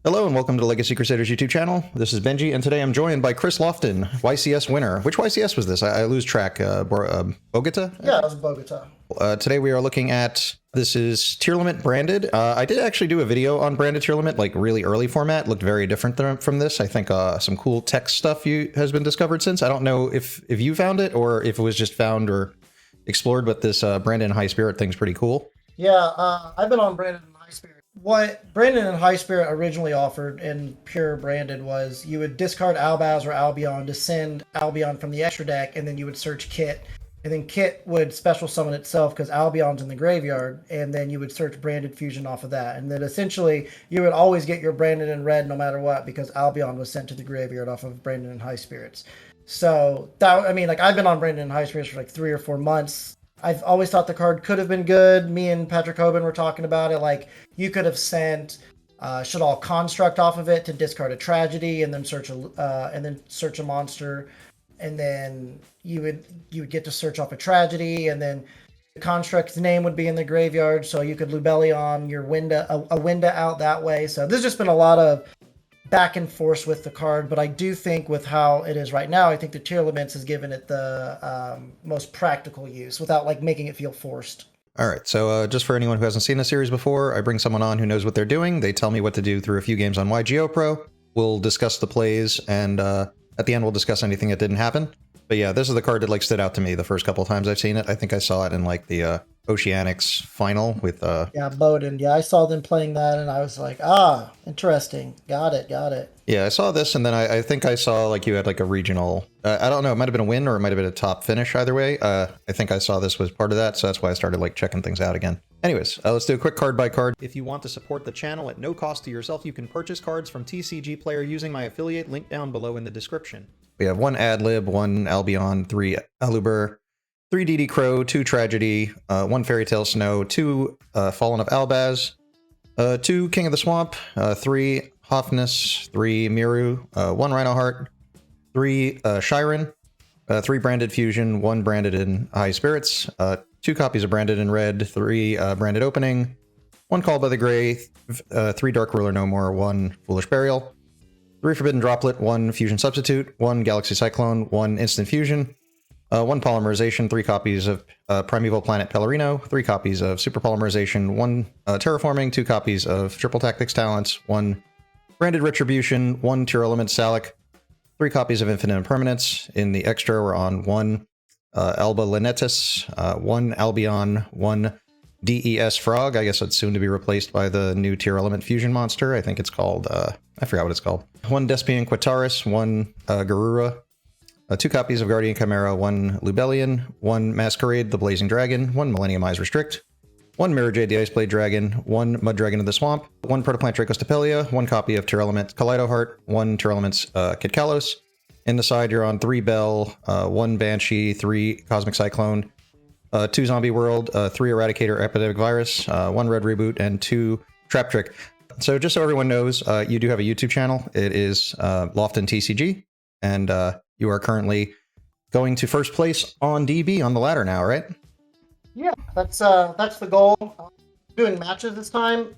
Hello and welcome to the Legacy Crusaders YouTube channel. This is Benji, and today I'm joined by Chris Lofton, YCS winner. Which YCS was this? I lose track. Bogota? Yeah, it was Bogota. Today we are looking at, this is Tearlament Branded. I did actually do a video on Branded Tearlament, like really early format. Looked very different from this. I think some cool text stuff has been discovered since. I don't know if you found it or if it was just found or explored, but this Branded and High Spirit thing's pretty cool. Yeah, I've been on Branded and High Spirit. What Branded and High Spirit originally offered in pure Branded was you would discard Albaz or Albion to send Albion from the extra deck, and then you would search Kit. And then Kit would special summon itself because Albion's in the graveyard, and then you would search Branded Fusion off of that. And then essentially you would always get your Branded in red no matter what because Albion was sent to the graveyard off of Branded and High Spirits. So, I've been on Branded and High Spirits for like 3 or 4 months. I've always thought the card could have been good. Me and Patrick Hoban were talking about it. Like, you could have sent Shaddoll Construct off of it to discard a tragedy and then search a monster, and then you would get to search off a tragedy, and then the construct's name would be in the graveyard, so you could Lubellion your a Winda out that way. So there's just been a lot of back and forth with the card, but I do think with how it is right now, I think the Tearlaments has given it the most practical use without like making it feel forced. All right, so just for anyone who hasn't seen the series before, I bring someone on who knows what they're doing. They tell me what to do through a few games on Yugioh Pro. We'll discuss the plays, and at the end we'll discuss anything that didn't happen. But yeah, this is the card that like stood out to me the first couple of times I've seen it. I think I saw it in like the Oceanics final with yeah, Bowden. Yeah, I saw them playing that and I was like, interesting. Got it. Yeah, I saw this, and then I think I saw like you had like a regional, I don't know, it might have been a win or it might have been a top finish either way. I think I saw this was part of that, so that's why I started like checking things out again. Anyways, let's do a quick card by card. If you want to support the channel at no cost to yourself, you can purchase cards from TCGPlayer using my affiliate link down below in the description. We have 1 Adlib, 1 Albion, 3 Aluber, 3 DD Crow, 2 Tragedy, 1 Fairy Tale Snow, 2 Fallen of Albaz, 2 King of the Swamp, 3 Hoffness, 3 Miru, 1 Rhino Heart, 3 Shiren, 3 Branded Fusion, 1 Branded in High Spirits, 2 copies of Branded in Red, 3 Branded Opening, 1 Called by the Gray, 3 Dark Ruler No More, 1 Foolish Burial, 3 Forbidden Droplet, 1 Fusion Substitute, 1 Galaxy Cyclone, 1 Instant Fusion, 1 Polymerization, 3 copies of Primeval Planet Pellerino, 3 copies of Super Polymerization, 1 Terraforming, 2 copies of Triple Tactics Talents, 1 Branded Retribution, 1 Tearlaments Salic, 3 copies of Infinite Impermanence. In the extra, we're on 1 Alba Linetis, 1 Albion, 1 DES Frog. I guess it's soon to be replaced by the new Tearlament Fusion monster. I think it's called, I forgot what it's called. 1 Despian Quataris, 1 Garura, 2 copies of Guardian Chimera, 1 Lubellion, 1 Masquerade the Blazing Dragon, 1 Millennium Eyes Restrict, 1 Mirror Jade the Iceblade Dragon, 1 Mud Dragon of the Swamp, 1 Protoplant Dracostapelia, 1 copy of Tearlament Kaleido Heart, 1 Tearlaments Kid Kalos. In the side, you're on 3 Bell, 1 Banshee, 3 Cosmic Cyclone, 2 Zombie World, 3 Eradicator Epidemic Virus, 1 Red Reboot, and 2 Trap Trick. So just so everyone knows, you do have a YouTube channel. It is LoftonTCG, and you are currently going to first place on DB on the ladder now, right? Yeah, that's the goal. Doing matches this time.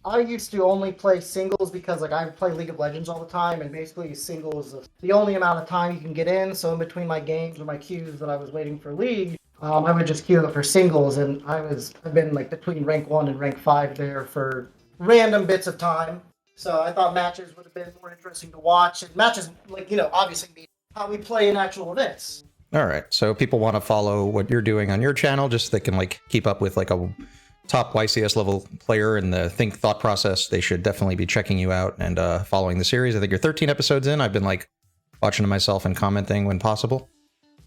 I used to only play singles because like I play League of Legends all the time, and basically singles is the only amount of time you can get in. So in between my games or my queues that I was waiting for League, I would just queue up for singles, and I've been like between rank 1 and rank 5 there for random bits of time. So I thought matches would have been more interesting to watch, and matches like obviously be how we play in actual events. All right, so people want to follow what you're doing on your channel, just so they can like keep up with like a top YCS level player and the thought process. They should definitely be checking you out and following the series. I think you're 13 episodes in. I've been like watching them myself and commenting when possible.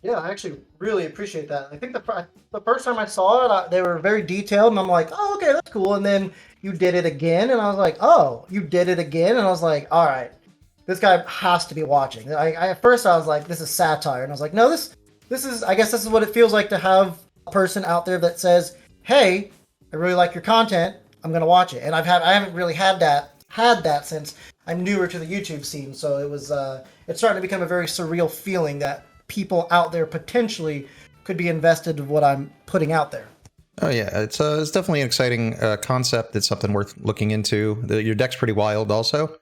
Yeah, I actually really appreciate that. I think the first time I saw it, they were very detailed, and I'm like, oh, okay, that's cool. And then you did it again, and I was like, oh, you did it again, and I was like, all right, this guy has to be watching. At first I was like, this is satire, and I was like, no, this is, I guess this is what it feels like to have a person out there that says, hey, I really like your content, I'm gonna watch it. And I haven't really had that since I'm newer to the YouTube scene, so it was it's starting to become a very surreal feeling that people out there potentially could be invested in what I'm putting out there. Oh yeah, it's definitely an exciting concept. It's something worth looking into. Your deck's pretty wild, also.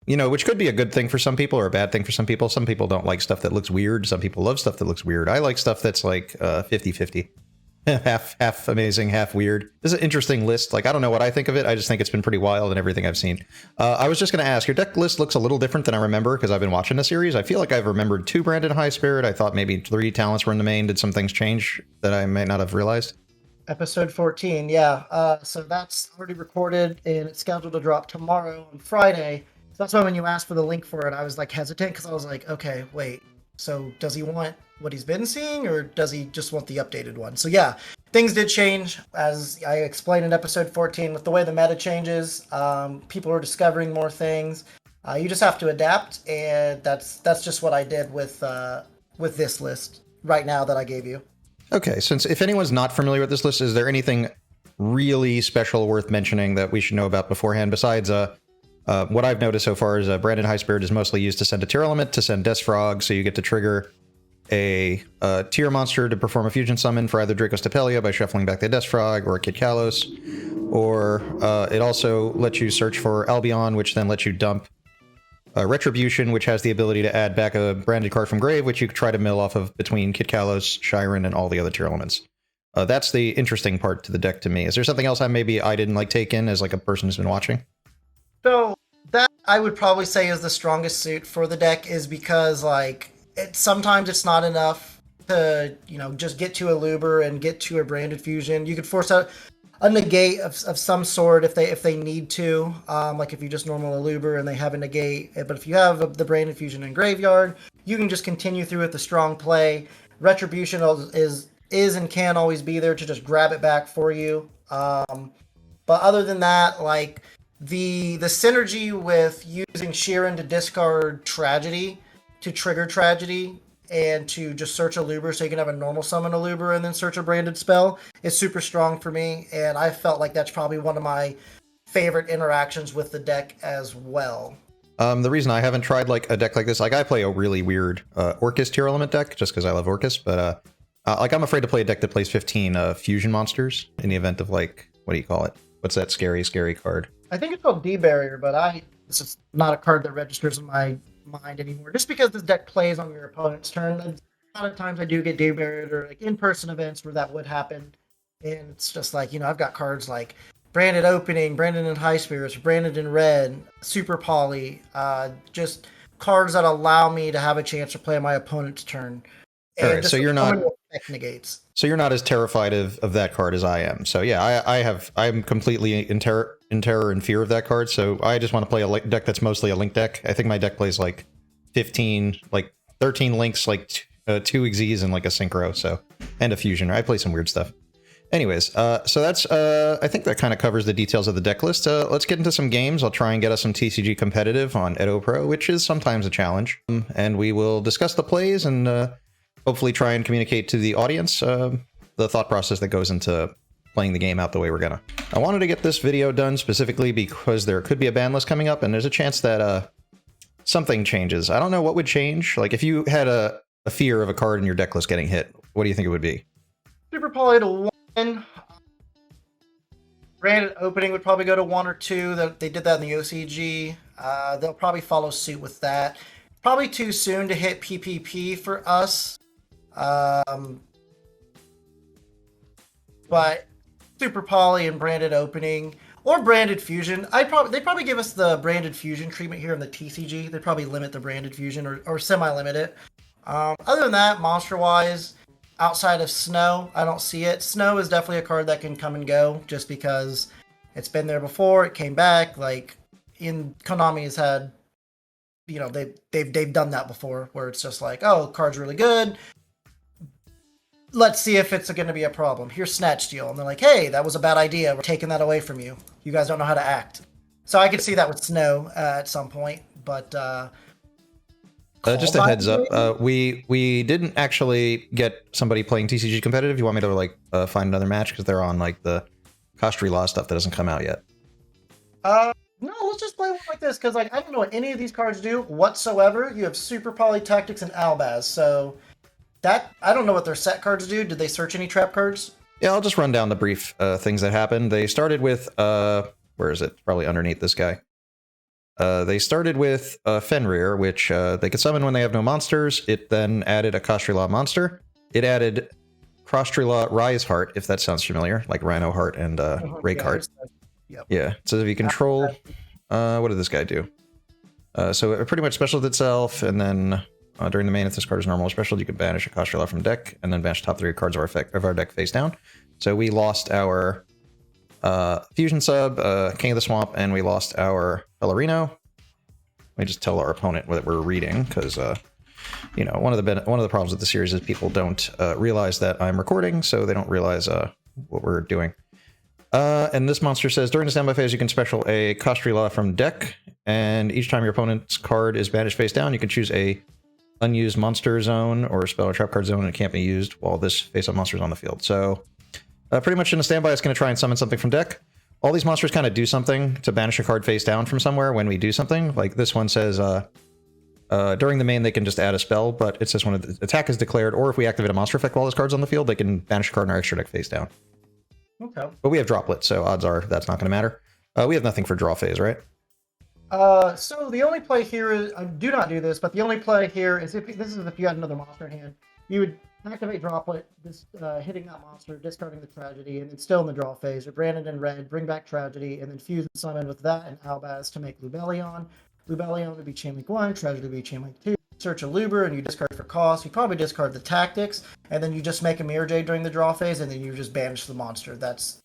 You know, which could be a good thing for some people or a bad thing for some people. Some people don't like stuff that looks weird. Some people love stuff that looks weird. I like stuff that's like 50-50. half amazing, half weird. This is an interesting list. Like, I don't know what I think of it. I just think it's been pretty wild in everything I've seen. I was just going to ask, your deck list looks a little different than I remember because I've been watching the series. I feel like I've remembered 2 Branded High Spirit. I thought maybe 3 talents were in the main. Did some things change that I might not have realized? Episode 14, yeah. So that's already recorded and it's scheduled to drop tomorrow on Friday. So that's why when you asked for the link for it, I was like hesitant because I was like, okay, wait. So does he want what he's been seeing or does he just want the updated one? So yeah, things did change as I explained in episode 14 with the way the meta changes. People are discovering more things. You just have to adapt, and that's just what I did with this list right now that I gave you. Okay, since if anyone's not familiar with this list, is there anything really special worth mentioning that we should know about beforehand besides what I've noticed so far is Branded High Spirit is mostly used to send a Tearlament, to send Death Frog, so you get to trigger a tier monster to perform a fusion summon for either Dracos Tapelia by shuffling back the Death Frog or Kid Kalos, or it also lets you search for Albion, which then lets you dump Retribution, which has the ability to add back a branded card from Grave, which you try to mill off of between Kid Kalos, Shiren, and all the other Tearlaments. That's the interesting part to the deck to me. Is there something else I didn't like take in as like a person who's been watching? So that I would probably say is the strongest suit for the deck is because like sometimes it's not enough to just get to a Luber and get to a Branded Fusion. You could force out a negate of some sort if they need to. Like if you just normal a Luber and they have a negate, but if you have the Branded Fusion in graveyard, you can just continue through with the strong play. Retribution is and can always be there to just grab it back for you. But other than that, like the synergy with using Shiren to discard Tragedy to trigger Tragedy and to just search a Luber so you can have a normal summon a Luber and then search a branded spell is super strong for me, and I felt like that's probably one of my favorite interactions with the deck as well. The reason I haven't tried like a deck like this, like I play a really weird Orcus Tearlament deck just because I love Orcus, but like I'm afraid to play a deck that plays 15 fusion monsters in the event of like, what do you call it? What's that scary card? I think it's called D-Barrier, but it's just not a card that registers in my mind anymore. Just because this deck plays on your opponent's turn, a lot of times I do get D-Barriered or like in-person events where that would happen, and it's just like I've got cards like Branded Opening, Branded in High Spirits, Branded in Red, Super Poly, just cards that allow me to have a chance to play on my opponent's turn. All right, so you're not negates. So you're not as terrified of that card as I am. So yeah, I'm completely in terror and fear of that card. So I just want to play a deck that's mostly a link deck. I think my deck plays like 13 links, like 2 Xyz and like a synchro. So and a fusion. I play some weird stuff. Anyways, so that's I think that kind of covers the details of the deck list. Let's get into some games. I'll try and get us some TCG competitive on Edo Pro, which is sometimes a challenge. And we will discuss the plays and hopefully try and communicate to the audience the thought process that goes into playing the game out the way we're gonna. I wanted to get this video done specifically because there could be a ban list coming up, and there's a chance that something changes. I don't know what would change. Like if you had a fear of a card in your deck list getting hit, what do you think it would be? Super Poly to 1. Branded Opening would probably go to 1 or 2. They did that in the OCG. They'll probably follow suit with that. Probably too soon to hit PPP for us. But Super Poly and Branded Opening or Branded Fusion, they probably give us the Branded Fusion treatment here in the TCG. They probably limit the Branded Fusion or semi-limit it. Other than that, monster-wise, outside of Snow, I don't see it. Snow is definitely a card that can come and go just because it's been there before. It came back. Like Konami has had, they've done that before where it's just like, oh, card's really good. Let's see if it's going to be a problem. Here's Snatch Steal. And they're like, hey, that was a bad idea. We're taking that away from you. You guys don't know how to act. So I could see that with Snow at some point. But just a heads up. We didn't actually get somebody playing TCG competitive. You want me to like find another match? Because they're on like the Costry Law stuff that hasn't come out yet. No, let's just play one like this. Because like I don't know what any of these cards do whatsoever. You have Super Poly Tactics and Albaz. So... I don't know what their set cards do. Did they search any trap cards? Yeah, I'll just run down the brief things that happened. They started with, where is it? Probably underneath this guy. They started with Fenrir, which they could summon when they have no monsters. It then added a Kostrila monster. It added Kostrila Rise Heart, if that sounds familiar, like Rhino Heart and Rake Heart. Yep. Yeah, so if you control... what did this guy do? So it pretty much specials itself, and then during the main, if this card is normal or special, you can banish a Kostrila from deck, and then banish top 3 cards of our deck face down. So we lost our Fusion Sub, King of the Swamp, and we lost our Bellarino. We just tell our opponent that we're reading, because you know, one of the problems with the series is people don't realize that I'm recording, so they don't realize what we're doing. And this monster says, during the standby phase, you can special a Kostrila from deck, and each time your opponent's card is banished face down, you can choose a unused monster zone or spell or trap card zone, and it can't be used while this face-up monster is on the field. So pretty much in a standby, it's going to try and summon something from deck. All these monsters kind of do something to banish a card face down from somewhere when we do something. Like this one says, during the main, they can just add a spell, but it says when the attack is declared, or if we activate a monster effect while this card's on the field, they can banish a card in our extra deck face down. Okay. But we have Droplet, so odds are that's not going to matter. We have nothing for draw phase, right? So the only play here is, I do not do this, but the only play here is if you had another monster in hand, you would activate Droplet, hitting that monster, discarding the Tragedy, and it's still in the draw phase. Or Branded in red, bring back Tragedy, and then fuse and summon with that and Albaz to make Lubellion. Lubellion would be Chainlink 1, Tragedy would be Chainlink 2. Search a Luber, and you discard for cost. You probably discard the Tactics, and then you just make a Mirror Jade during the draw phase, and then you just banish the monster. That's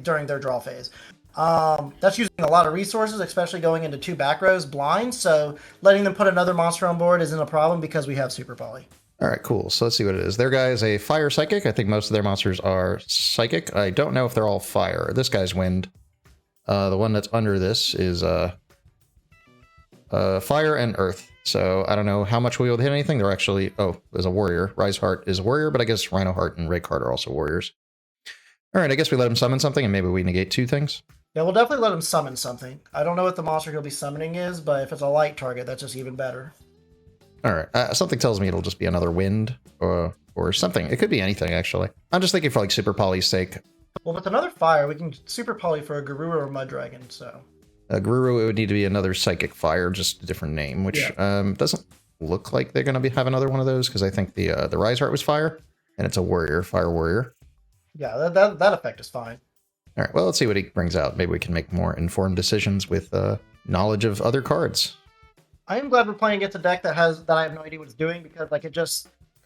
during their draw phase. That's using a lot of resources, especially going into 2 back rows blind, so letting them put another monster on board isn't a problem because we have Super Poly. All right, cool. So let's see what it is. Their guy is a Fire Psychic. I think most of their monsters are Psychic. I don't know if they're all Fire. This guy's Wind. The one that's under this is Fire and Earth. So I don't know how much we'll be able to hit anything. They're actually... Oh, there's a Warrior. Rise Heart is a Warrior, but I guess Rhino Heart and Rake Heart are also Warriors. All right, I guess we let him summon something, and maybe we negate 2 things. Yeah, we'll definitely let him summon something. I don't know what the monster he'll be summoning is, but if it's a light target, that's just even better. All right, something tells me it'll just be another Wind or something. It could be anything, actually. I'm just thinking for like Super Poly's sake. Well, with another Fire, we can Super Poly for a Garura or Mud Dragon, so... Garuru, it would need to be another Psychic Fire, just a different name, which doesn't look like they're going to have another one of those, because I think the Rise Heart was Fire, and it's a Warrior, Fire Warrior. Yeah, that effect is fine. All right, well, let's see what he brings out. Maybe we can make more informed decisions with knowledge of other cards. I am glad we're playing against a deck that I have no idea what it's doing, because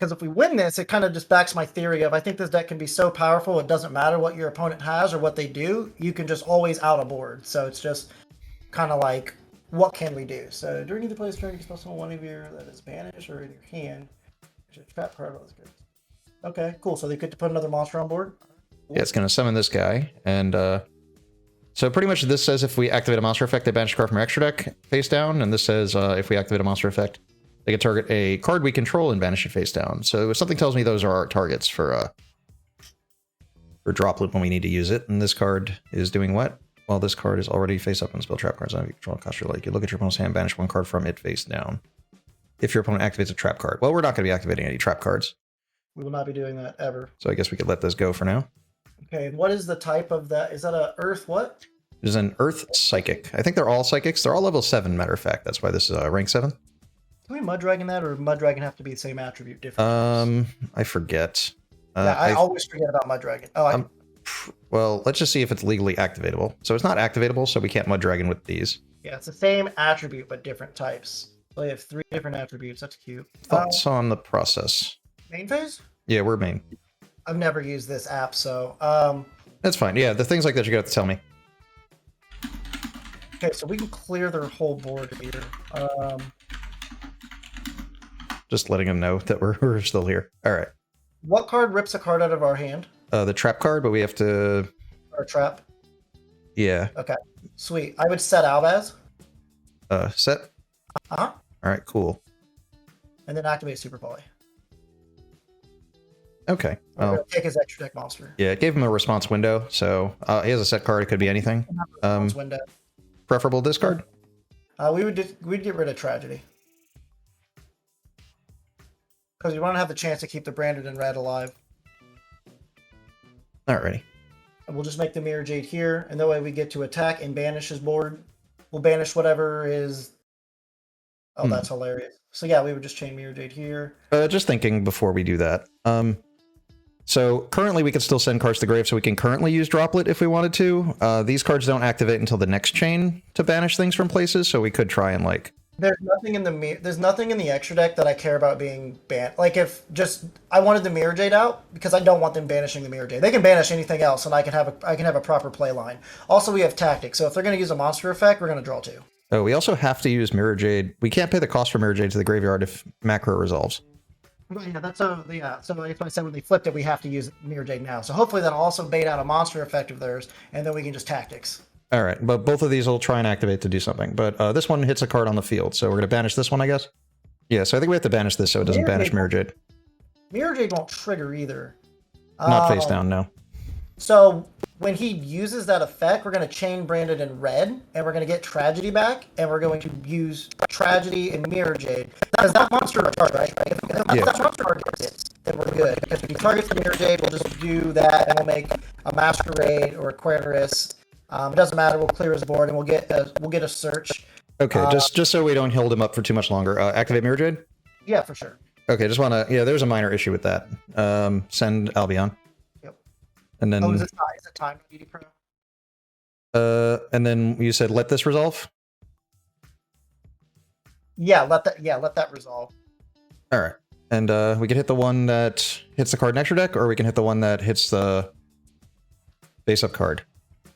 because if we win this, it kind of just backs my theory of I think this deck can be so powerful it doesn't matter what your opponent has or what they do, you can just always out a board. So it's just kind of like, what can we do? So during either play's turn, you can spell summon one of your that is banished or in your hand. There's a trap card. Okay, cool. So they get to put another monster on board. Yeah, it's going to summon this guy, and so pretty much this says if we activate a monster effect, they banish a card from our extra deck face down, and this says if we activate a monster effect, they can target a card we control and banish it face down. So something tells me those are our targets for Droplet when we need to use it, and this card is doing what? Well, this card is already face up on spell trap cards. If you control a Kostrila, you look at your opponent's hand, banish 1 card from it face down. If your opponent activates a trap card. Well, we're not going to be activating any trap cards. We will not be doing that ever. So I guess we could let this go for now. Okay, and what is the type of that? Is that a Earth what? There's an Earth Psychic. I think they're all Psychics. They're all level 7, matter of fact. That's why this is rank 7. Can we Mud Dragon that, or Mud Dragon have to be the same attribute? Different. I forget. Yeah, I always forget about Mud Dragon. Oh, well, let's just see if it's legally activatable. So it's not activatable, so we can't Mud Dragon with these. Yeah, it's the same attribute, but different types. So they have 3 different attributes. That's cute. Thoughts on the process? Main phase? Yeah, we're main. I've never used this app, so... That's fine. Yeah, the things like that you got to tell me. Okay, so we can clear their whole board here. Just letting them know that we're still here. All right. What card rips a card out of our hand? The trap card, but we have to... Or trap? Yeah. Okay, sweet. I would set Albaz. Set? Uh-huh. All right, cool. And then activate Super Poly. Okay. I'm going to take his extra deck monster. Yeah, it gave him a response window, so he has a set card. It could be anything. Window. Preferable discard? We'd get rid of Tragedy. Because you want to have the chance to keep the Branded in red alive. Alrighty. And we'll just make the Mirror Jade here, and that way we get to attack and banish his board. We'll banish whatever is... Oh, that's hilarious. So yeah, we would just chain Mirror Jade here. Just thinking before we do that. So currently we can still send cards to the grave, so we can currently use Droplet if we wanted to. These cards don't activate until the next chain to banish things from places, so we could try and like... There's nothing in the extra deck that I care about being banned. Like if just I wanted the Mirror Jade out because I don't want them banishing the Mirror Jade. They can banish anything else, and I can have a proper play line. Also, we have tactics, so if they're going to use a monster effect, we're going to draw 2. Oh, we also have to use Mirror Jade. We can't pay the cost for Mirror Jade to the graveyard if macro resolves. Yeah, that's so that's what I said when they flipped it. We have to use Mirror Jade now. So hopefully that'll also bait out a monster effect of theirs, and then we can just tactics. All right, but both of these will try and activate to do something. But this one hits a card on the field, so we're going to banish this one, I guess? Yeah, so I think we have to banish this so it doesn't banish Mirror Jade. Mirror Jade won't trigger either. Not face down, no. So when he uses that effect, we're going to chain Branded in red, and we're going to get Tragedy back, and we're going to use Tragedy and Mirror Jade. Because that monster card, right? If that monster card gets it, then we're good. Because if he targets the Mirror Jade, we'll just do that, and we'll make a Masquerade or a Querterus. It doesn't matter. We'll clear his board, and we'll get a search. Okay, just so we don't hold him up for too much longer. Activate Mirror Jade? Yeah, for sure. Okay, just want to... Yeah, there's a minor issue with that. Send Albion. Yep. And then... Oh, is it time to DD Pro? And then you said let this resolve? Yeah, let that resolve. All right. And we can hit the one that hits the card in extra deck, or we can hit the one that hits the face up card.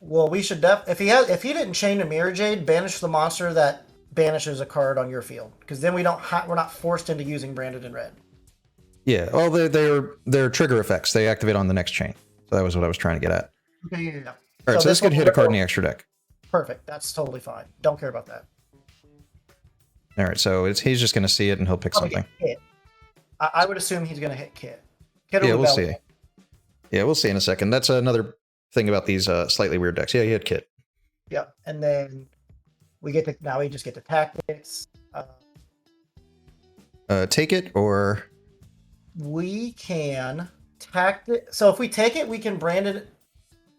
Well, we should if he didn't chain a Mirror Jade, banish the monster that banishes a card on your field, because then we're not forced into using Branded in red. Yeah, well, they're trigger effects. They activate on the next chain. So that was what I was trying to get at. Okay, yeah. All right, so this could hit a card in the extra deck. Perfect. That's totally fine. Don't care about that. All right, so he's just going to see it and he'll pick something. Hit. I would assume he's going to hit Kit. Yeah, we'll see. Yeah, we'll see in a second. That's another thing about these slightly weird decks. Yeah, he hit Kit. Yep, and then we just get the tactics. Take it, or we can tactic. So if we take it, we can brand it.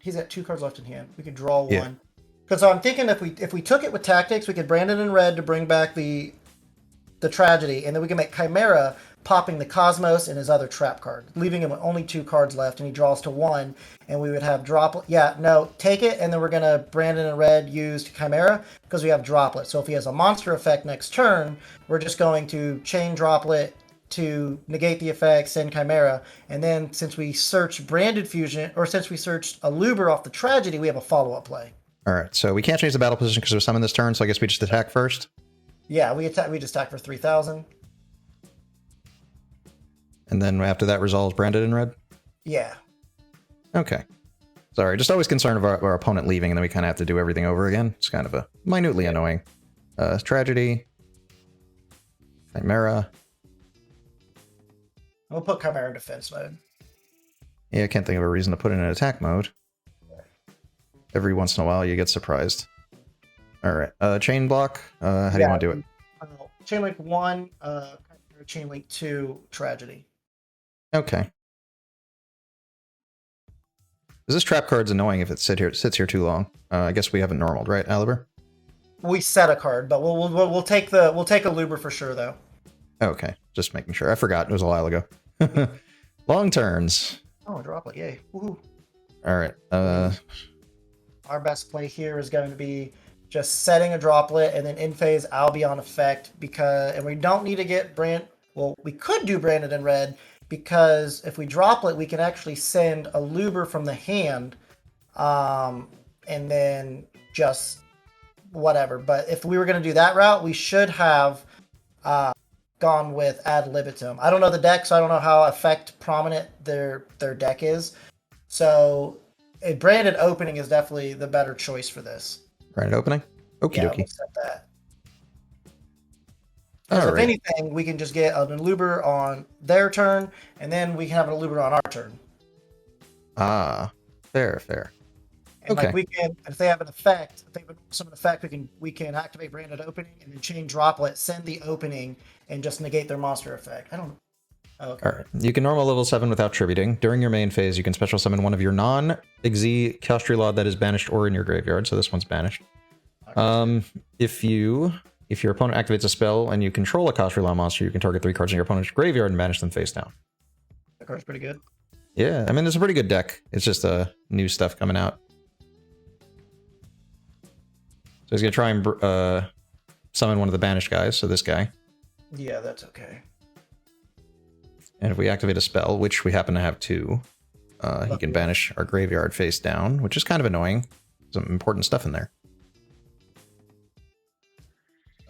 He's got 2 cards left in hand. We could draw one. Because I'm thinking if we took it with tactics, we could brand it in red to bring back the Tragedy, and then we can make Chimera popping the Cosmos and his other trap card, leaving him with only 2 cards left, and he draws to 1, and we would have Droplet. Yeah, no, take it, and then we're going to brand it in red, use Chimera, because we have Droplet. So if he has a monster effect next turn, we're just going to chain Droplet to negate the effect, send Chimera, and then since we search Branded Fusion, or since we searched a Luber off the Tragedy, we have a follow-up play. All right, so we can't change the battle position because we're summoned this turn, so I guess we just attack first? Yeah, we just attack for 3,000. And then after that resolves Branded in red? Yeah. Okay. Sorry, just always concerned of our opponent leaving, and then we kind of have to do everything over again. It's kind of a minutely annoying. Tragedy. Chimera. We'll put Chimera in defense mode. Yeah, I can't think of a reason to put it in attack mode. Every once in a while, you get surprised. All right, chain block. How do you want to do it? Chain link 1, chain link 2, Tragedy. Okay. This trap card's annoying if it sits here too long. I guess we haven't normaled, right, Aliber? We set a card, but we'll take a Luber for sure, though. Okay, just making sure. I forgot. It was a while ago. Long turns. Oh, Droplet, yay. Woohoo. All right. Our best play here is going to be just setting a Droplet and then in phase Albion effect, and we don't need to get we could do Branded in red, because if we Droplet, we can actually send a Luber from the hand, and then just whatever. But if we were going to do that route, we should have gone with Ad Libitum. I don't know the deck, so I don't know how effect prominent their deck is. So a Branded Opening is definitely the better choice for this. Branded Opening? Okie dokie. We'll set that. If anything, we can just get an Luber on their turn, and then we can have an Luber on our turn. Ah, fair. And okay. we can, if they have an effect, if they have some effect, we can activate Branded Opening and then chain Droplet, send the opening, and just negate their monster effect. I don't know. Okay. All right. You can normal level 7 without tributing. During your main phase, you can special summon one of your non-Xyz Castrelad that is banished or in your graveyard. So this one's banished. If your opponent activates a spell and you control a Castrelad monster, you can target 3 cards in your opponent's graveyard and banish them face down. That card's pretty good. Yeah, I mean, it's a pretty good deck. It's just new stuff coming out. So he's going to try and summon one of the banished guys, so this guy. Yeah, that's okay. And if we activate a spell, which we happen to have 2, he can banish our graveyard face down, which is kind of annoying. Some important stuff in there.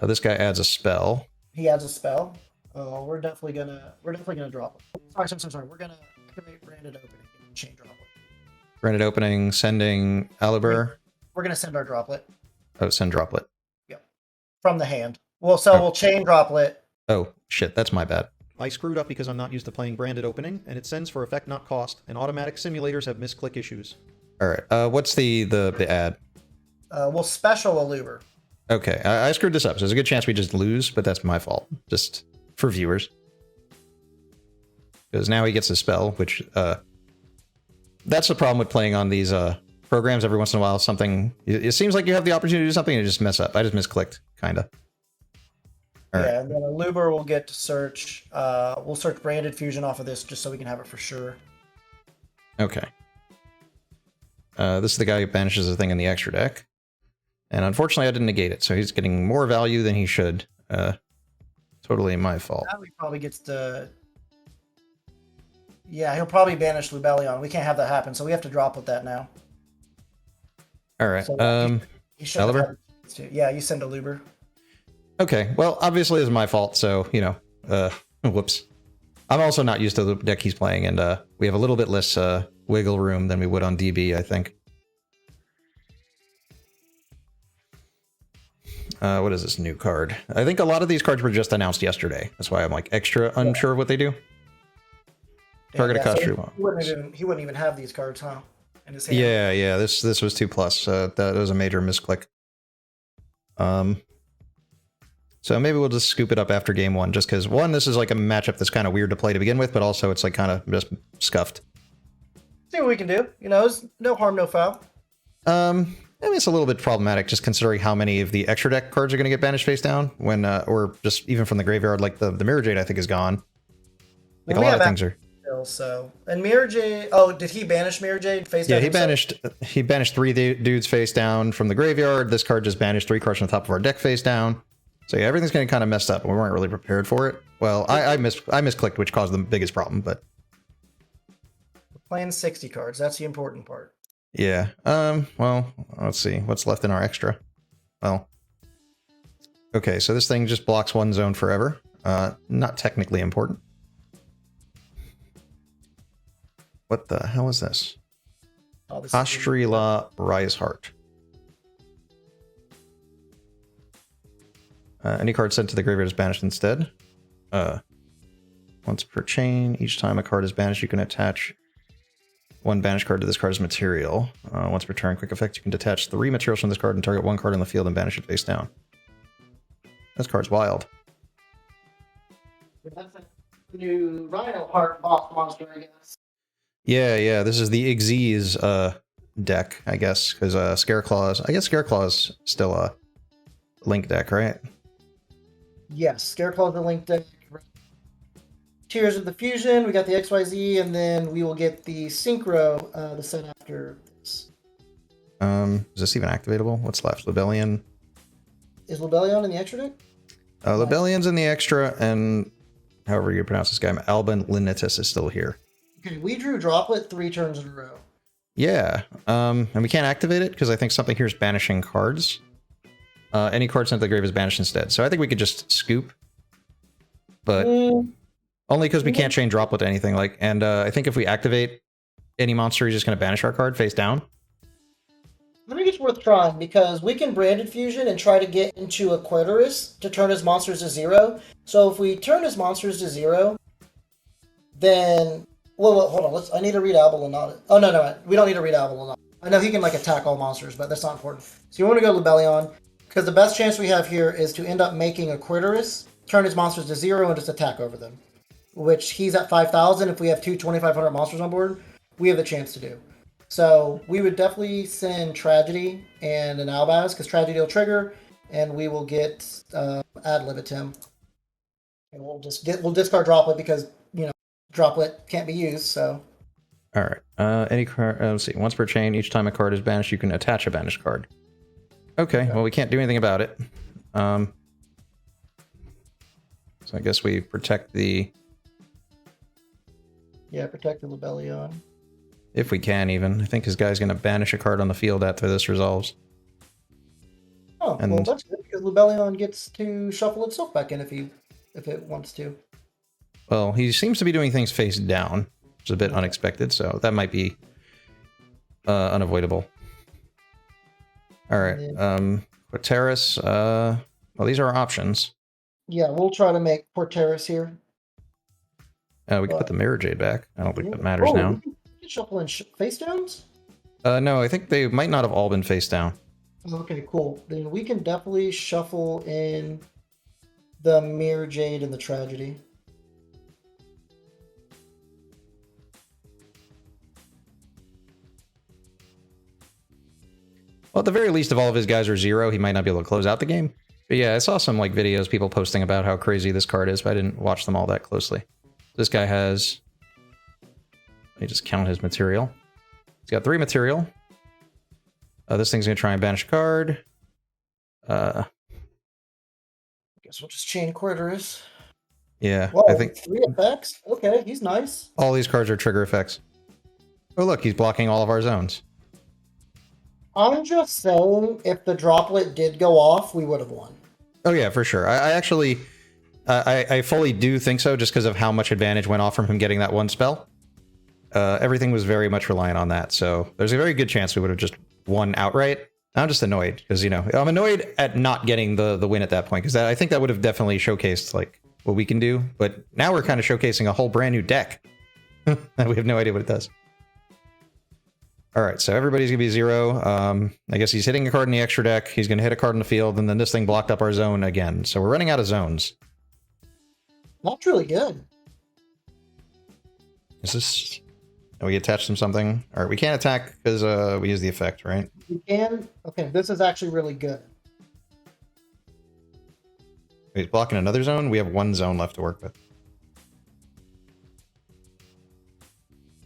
This guy adds a spell. He adds a spell. Oh, we're definitely gonna drop it. Sorry. We're gonna activate Branded Opening and chain droplet. Branded Opening, sending Alibur. We're gonna send our droplet. Oh, send Droplet. Yep. From the hand. We'll chain droplet. Oh, shit, that's my bad. I screwed up because I'm not used to playing Branded Opening, and it sends for effect not cost, and automatic simulators have misclick issues. Alright, what's the ad? We'll special Aluber. Okay, I screwed this up, so there's a good chance we just lose, but that's my fault. Just for viewers. Because now he gets a spell, which, that's the problem with playing on these, programs. Every once in a while, something... It seems like you have the opportunity to do something and you just mess up. I just misclicked, kinda. All Yeah, right. and then Aluber will get to search. We'll search Branded Fusion off of this just so we can have it for sure. Okay. This is the guy who banishes a thing in the extra deck. And unfortunately, I didn't negate it, so he's getting more value than he should. Totally my fault. Now he probably gets to... Yeah, he'll probably banish Lubellion. We can't have that happen, so we have to drop with that now. All right. So, he should have Aluber? had a chance to. Yeah, you send Aluber. Okay. Well, obviously, it's my fault, so, you know, whoops. I'm also not used to the deck he's playing, and we have a little bit less wiggle room than we would on DB, I think. What is this new card? I think a lot of these cards were just announced yesterday. That's why I'm like extra unsure of what they do. Target a costume. So he wouldn't even have these cards, huh? In his hand. Yeah. This was 2+. That was a major misclick. So maybe we'll just scoop it up after game 1, just because, one, this is like a matchup that's kind of weird to play to begin with, but also it's like kind of just scuffed. See what we can do. You know, it's no harm, no foul. I mean, it's a little bit problematic, just considering how many of the extra deck cards are going to get banished face down when, or just even from the graveyard, like the Mirror Jade, I think, is gone. Like a lot of things are. So, and Mirror Jade. Oh, did he banish Mirror Jade face down? Yeah, he banished 3 dudes face down from the graveyard. This card just banished 3 cards from the top of our deck face down. So yeah, everything's getting kind of messed up, and we weren't really prepared for it. Well, I misclicked, which caused the biggest problem, but Playing 60 cards. That's the important part. yeah. Well, let's see what's left in our extra. Well, okay, so this thing just blocks 1 zone forever. Not technically important. What the hell is this? Oh, this Astrila Riseheart. Any card sent to the graveyard is banished instead. Once per chain, each time a card is banished, you can attach 1 banished card to this card's material. Once per turn, quick effect, you can detach 3 materials from this card and target 1 card on the field and banish it face down. This card's wild. That's a new Rhino Heart boss monster, I guess. Yeah, this is the Xyz deck, I guess, because Scareclaw's... I guess Scareclaw's still a Link deck, right? Yes, Scareclaw the Link deck. Tears of the Fusion, we got the XYZ, and then we will get the Synchro, the set after this. Is this even activatable? What's left? Lebellion? Is Lubellion in the extra deck? Lebellion's in the extra, and however you pronounce this guy, Alban Linitus is still here. Okay, we drew Droplet 3 turns in a row. Yeah, and we can't activate it because I think something here is banishing cards. Any card sent to the grave is banished instead. So I think we could just scoop, but only because we can't chain Droplet to anything. Like, and I think if we activate any monster, he's just going to banish our card face down. I think it's worth trying because we can Branded Fusion and try to get into a Quaterus to turn his monsters to 0. So if we turn his monsters to 0, then... Well, hold on. I need to read Abelinat. Oh, no. We don't need to read Abelinat. I know he can, like, attack all monsters, but that's not important. So you want to go Lubellion, because the best chance we have here is to end up making a Quaterus, turn his monsters to 0, and just attack over them. which he's at 5,000. If we have two 2,500 monsters on board, we have the chance to do. So we would definitely send Tragedy and an Albaz, because Tragedy will trigger, and we will get ad lib at him. And we'll discard Droplet because, Droplet can't be used, so. All right. Any card? Let's see. Once per chain, each time a card is banished, you can attach a banished card. Okay. Well, we can't do anything about it. So I guess we protect the. Yeah, protect the Lebellion. If we can, even. I think his guy's going to banish a card on the field after this resolves. Oh, well, that's good, because Lebellion gets to shuffle itself back in if it wants to. Well, he seems to be doing things face down, which is a bit unexpected, so that might be unavoidable. All right. Quaterus. Well, these are our options. Yeah, we'll try to make Porteris here. We can put the Mirror Jade back. I don't think that matters now. We can shuffle in face downs? No, I think they might not have all been face down. Okay, cool. Then we can definitely shuffle in the Mirror Jade and the Tragedy. Well, at the very least, if all of his guys are 0, he might not be able to close out the game. But yeah, I saw some videos, people posting about how crazy this card is, but I didn't watch them all that closely. This guy has... Let me just count his material. He's got 3 material. This thing's going to try and banish a card. I guess we'll just chain Quaterus. Yeah, Whoa, I think 3 effects? Okay, he's nice. all these cards are trigger effects. Oh, look, he's blocking all of our zones. I'm just saying, if the Droplet did go off, we would have won. Oh, yeah, for sure. I actually... I fully do think so, just because of how much advantage went off from him getting that one spell. Everything was very much reliant on that, so there's a very good chance we would have just won outright. I'm just annoyed, because, I'm annoyed at not getting the win at that point, because I think that would have definitely showcased, what we can do, but now we're kind of showcasing a whole brand new deck. And we have no idea what it does. Alright, so everybody's going to be 0. I guess he's hitting a card in the extra deck, he's going to hit a card in the field, and then this thing blocked up our zone again, so we're running out of zones. That's really good. Is this... Oh, we attached him something? Alright, we can't attack because we use the effect, right? We can? Okay, this is actually really good. He's blocking another zone? We have 1 zone left to work with.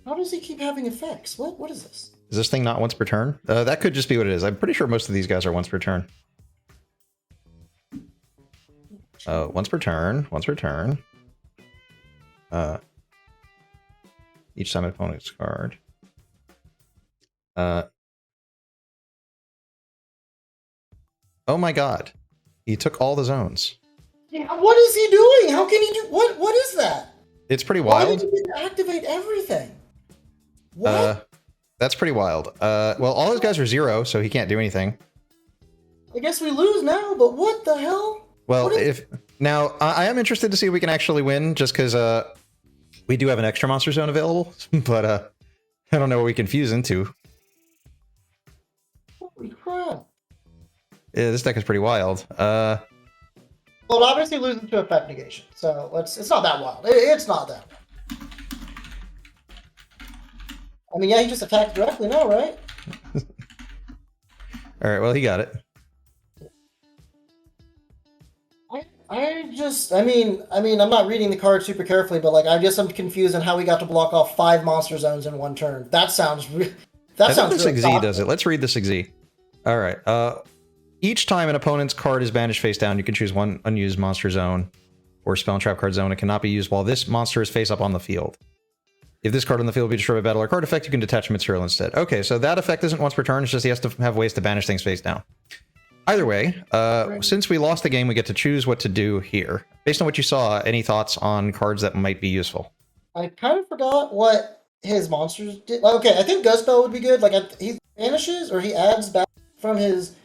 How does he keep having effects? What is this? Is this thing not once per turn? That could just be what it is. I'm pretty sure most of these guys are once per turn. Once per turn. Once per turn. Each time an opponent's card. Oh my god. He took all the zones. Yeah, what is he doing? How can he do... What is that? It's pretty Why wild. did he activate everything? What? That's pretty wild. Well, all his guys are 0, so he can't do anything. I guess we lose now, but what the hell? Well, now I am interested to see if we can actually win, just because we do have an extra monster zone available, but I don't know what we can fuse into. Holy crap! Yeah, this deck is pretty wild. Well, it obviously loses to effect negation, so it's not that wild. It's not that. I mean, yeah, he just attacked directly now, right? All right, well, he got it. I mean, I'm not reading the card super carefully, but I'm confused on how we got to block off 5 monster zones in 1 turn. That sounds I think this XZ does it. Let's read this XZ. All right. Each time an opponent's card is banished face down, you can choose 1 unused monster zone or spell and trap card zone. It cannot be used while this monster is face up on the field. If this card on the field be destroyed by battle or card effect, you can detach a material instead. Okay, so that effect isn't once per turn. It's just he has to have ways to banish things face down. Either way, since we lost the game, we get to choose what to do here. Based on what you saw, any thoughts on cards that might be useful? I kind of forgot what his monsters did. Okay, I think Ghost Bell would be good. He banishes or he adds back from his...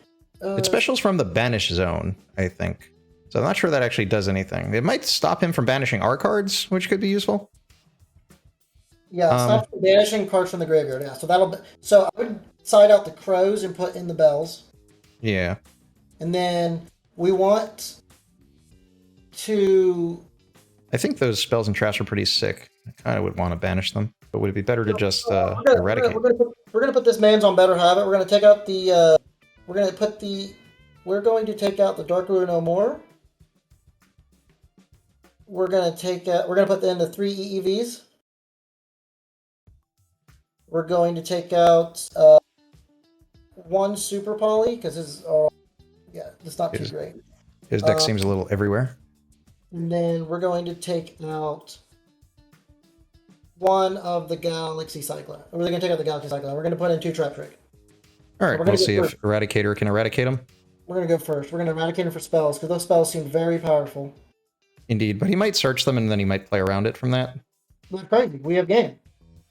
It specials from the banish zone, I think. So I'm not sure that actually does anything. It might stop him from banishing our cards, which could be useful. Yeah, stop banishing cards from the graveyard. Yeah, so I would side out the crows and put in the bells. Yeah. And then we want to I think those spells and traps are pretty sick. I kind of would want to banish them, but would it be better to just eradicate? We're gonna put this man's on better habit. We're gonna take out the. We're going to take out the Dark Ruler no more. We're going to put in the 3 EEVs. We're going to take out 1 Super Poly because it's not too great. His deck seems a little everywhere. And then we're going to take out 1 of the Galaxy Cyclone. We're going to take out the Galaxy Cyclone. We're going to put in 2 Trap Trick. All right, we'll see if Eradicator can eradicate him. We're going to go first. We're going to eradicate him for spells, because those spells seem very powerful. Indeed, but he might search them, and then he might play around it from that. That's crazy. We have game.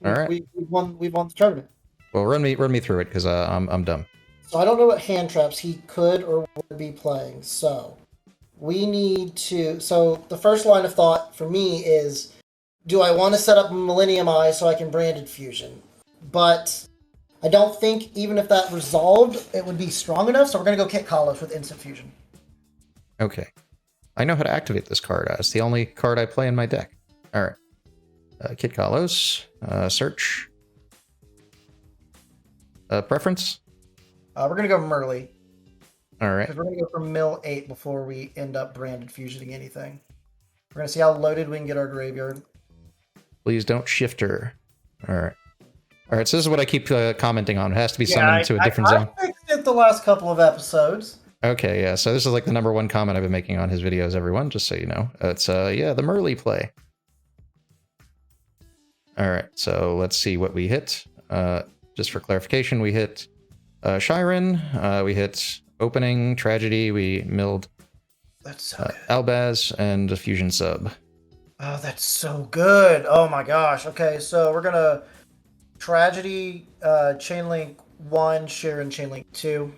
All right. We've won the tournament. Well, run me through it, because I'm dumb. So I don't know what hand traps he could or would be playing. So we need to... So the first line of thought for me is, do I want to set up Millennium Eye so I can Branded Fusion? But... I don't think, even if that resolved, it would be strong enough, so we're going to go Kit Kalos with Instant Fusion. Okay. I know how to activate this card. It's the only card I play in my deck. All right. Kit Kalos. Search. Preference? We're going to go Merly. All right. Because we're going to go for Mill 8 before we end up Branded Fusioning anything. We're going to see how loaded we can get our graveyard. Please don't Shifter. All right. All right, so this is what I keep commenting on. It has to be summoned to a different zone. I fixed it the last couple of episodes. Okay, yeah, so this is like the #1 comment I've been making on his videos, everyone, just so you know. It's, the Merly play. All right, so let's see what we hit. Just for clarification, we hit Shiren, we hit Opening, Tragedy, we milled That's so good. Albaz, and a Fusion Sub. Oh, that's so good. Oh my gosh. Okay, so we're going to... Tragedy, Chainlink 1, Shiren, Chainlink 2.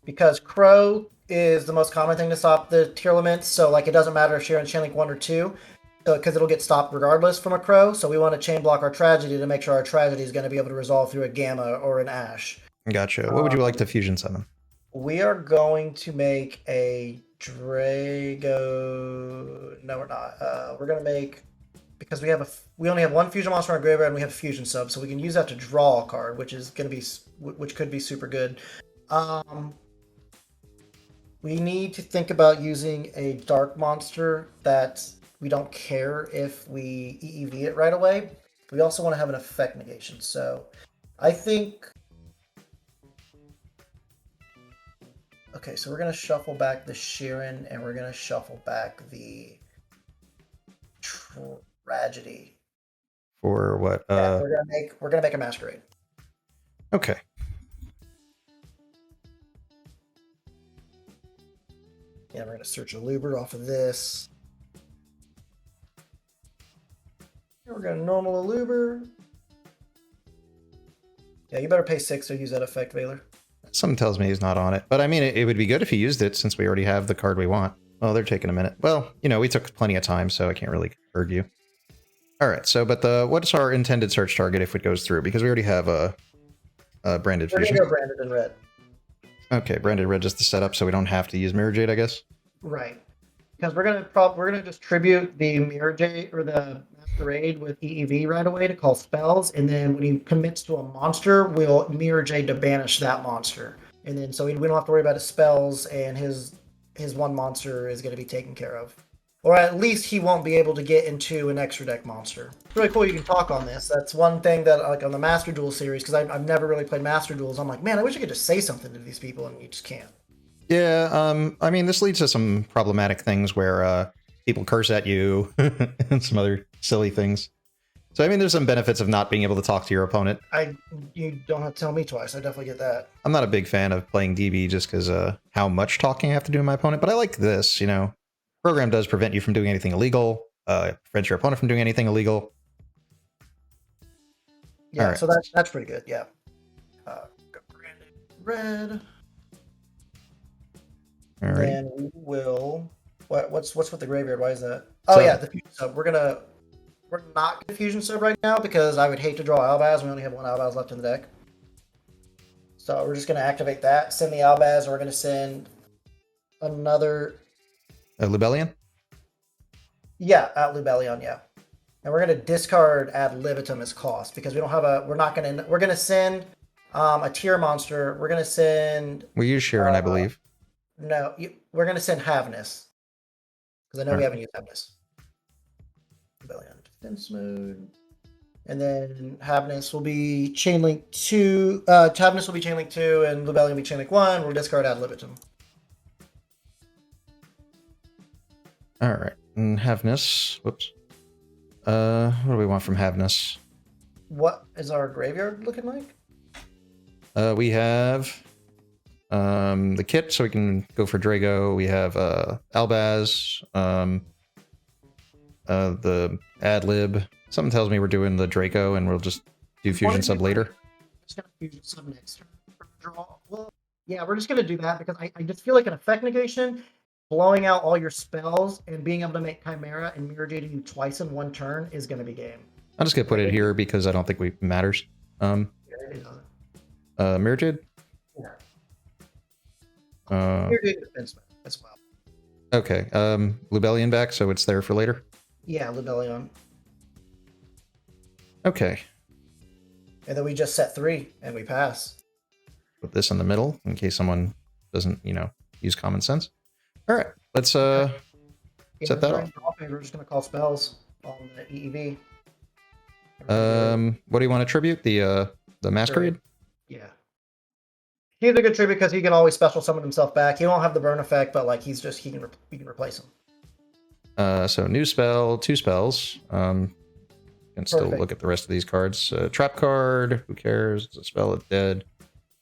Because Crow is the most common thing to stop the Tearlaments, so like it doesn't matter if Shiren's Chainlink 1 or 2, because it'll get stopped regardless from a Crow, so we want to chain block our Tragedy to make sure our Tragedy is going to be able to resolve through a Gamma or an Ash. Gotcha. What would you like to Fusion Summon? We are going to make a Drago. No, we're not. We're gonna make, because we only have 1 fusion monster in our graveyard and we have fusion sub, so we can use that to draw a card, which could be super good. We need to think about using a dark monster that we don't care if we EEV it right away. We also want to have an effect negation, so I think. Okay, so we're going to shuffle back the Shiren, and we're going to shuffle back the Tragedy. For what? Yeah, we're gonna make a Masquerade. Okay. Yeah, we're gonna search a Luber off of this. And we're gonna normal a Luber. Yeah, you better pay 6 to use that effect, Valor. Something tells me he's not on it. But I mean, it would be good if he used it since we already have the card we want. Well, they're taking a minute. Well, you know, we took plenty of time, so I can't really argue. All right, so, but what's our intended search target if it goes through? Because we already have a Branded Fusion. We're gonna go Branded in red. Okay, Branded red just to set up so we don't have to use Mirror Jade, I guess. Right. Because we're gonna just tribute the Mirror Jade or the Masquerade with EEV right away to call spells, and then when he commits to a monster, we'll Mirror Jade to banish that monster, and then so we don't have to worry about his spells, and his one monster is going to be taken care of, or at least he won't be able to get into an extra deck monster. It's really cool you can talk on this. That's one thing that, like on the Master Duel series, because I've never really played Master Duels. I'm like, man, I wish I could just say something to these people, and you just can't. Yeah, I mean, this leads to some problematic things where people curse at you and some other silly things. So, I mean, there's some benefits of not being able to talk to your opponent. You don't have to tell me twice. I definitely get that. I'm not a big fan of playing DB just because how much talking I have to do to my opponent, but I like this, you know. Program does prevent you from doing anything illegal, prevents your opponent from doing anything illegal. Yeah, right. So that's pretty good, yeah. Branded red. All right. And we will... What's with the graveyard? Why is that? Oh, yeah, the fusion sub. We're not going to fusion sub right now because I would hate to draw Albaz. We only have 1 Albaz left in the deck. So we're just going to activate that, send the Albaz, and we're going to send another... Lubellion? Yeah, at Lubellion, yeah. And we're going to discard ad libitum as cost because we don't have a... We're going to send a tier monster. We're going to send... We use Sharon, I believe. No, we're going to send Havness. Because I know we haven't used Havness. Lubellion defense mode. And then Havness will be Chainlink 2. Havness will be Chainlink 2, and Lubellion will be Chainlink 1. We'll discard ad libitum. Alright. And Havness. Whoops. What do we want from Havness? What is our graveyard looking like? We have the kit, so we can go for Drago. We have Albaz, the ad lib. Something tells me we're doing the Draco, and we'll just do Fusion Sub later. Just gonna Fusion Sub next turn. Well, yeah, we're just gonna do that because I just feel like an effect negation, blowing out all your spells, and being able to make Chimera and Mirror Jading you twice in one turn is gonna be game. I'm just gonna put it here because I don't think it matters. Mirror Jade? Yeah. Mirror Jade defense as well. Okay. Lubellion back, so it's there for later. Yeah, Lubellion. Okay. And then we just set 3 and we pass. Put this in the middle in case someone doesn't, use common sense. All right, let's set that off. We're just gonna call spells on the EEV. What do you want to tribute? The Masquerade? Yeah. He's a good tribute because he can always special summon himself back. He won't have the burn effect, but like he can replace him. So new spell, 2 spells. Can still Perfect. look at the rest of these cards. Trap card, who cares? It's a spell, it's dead.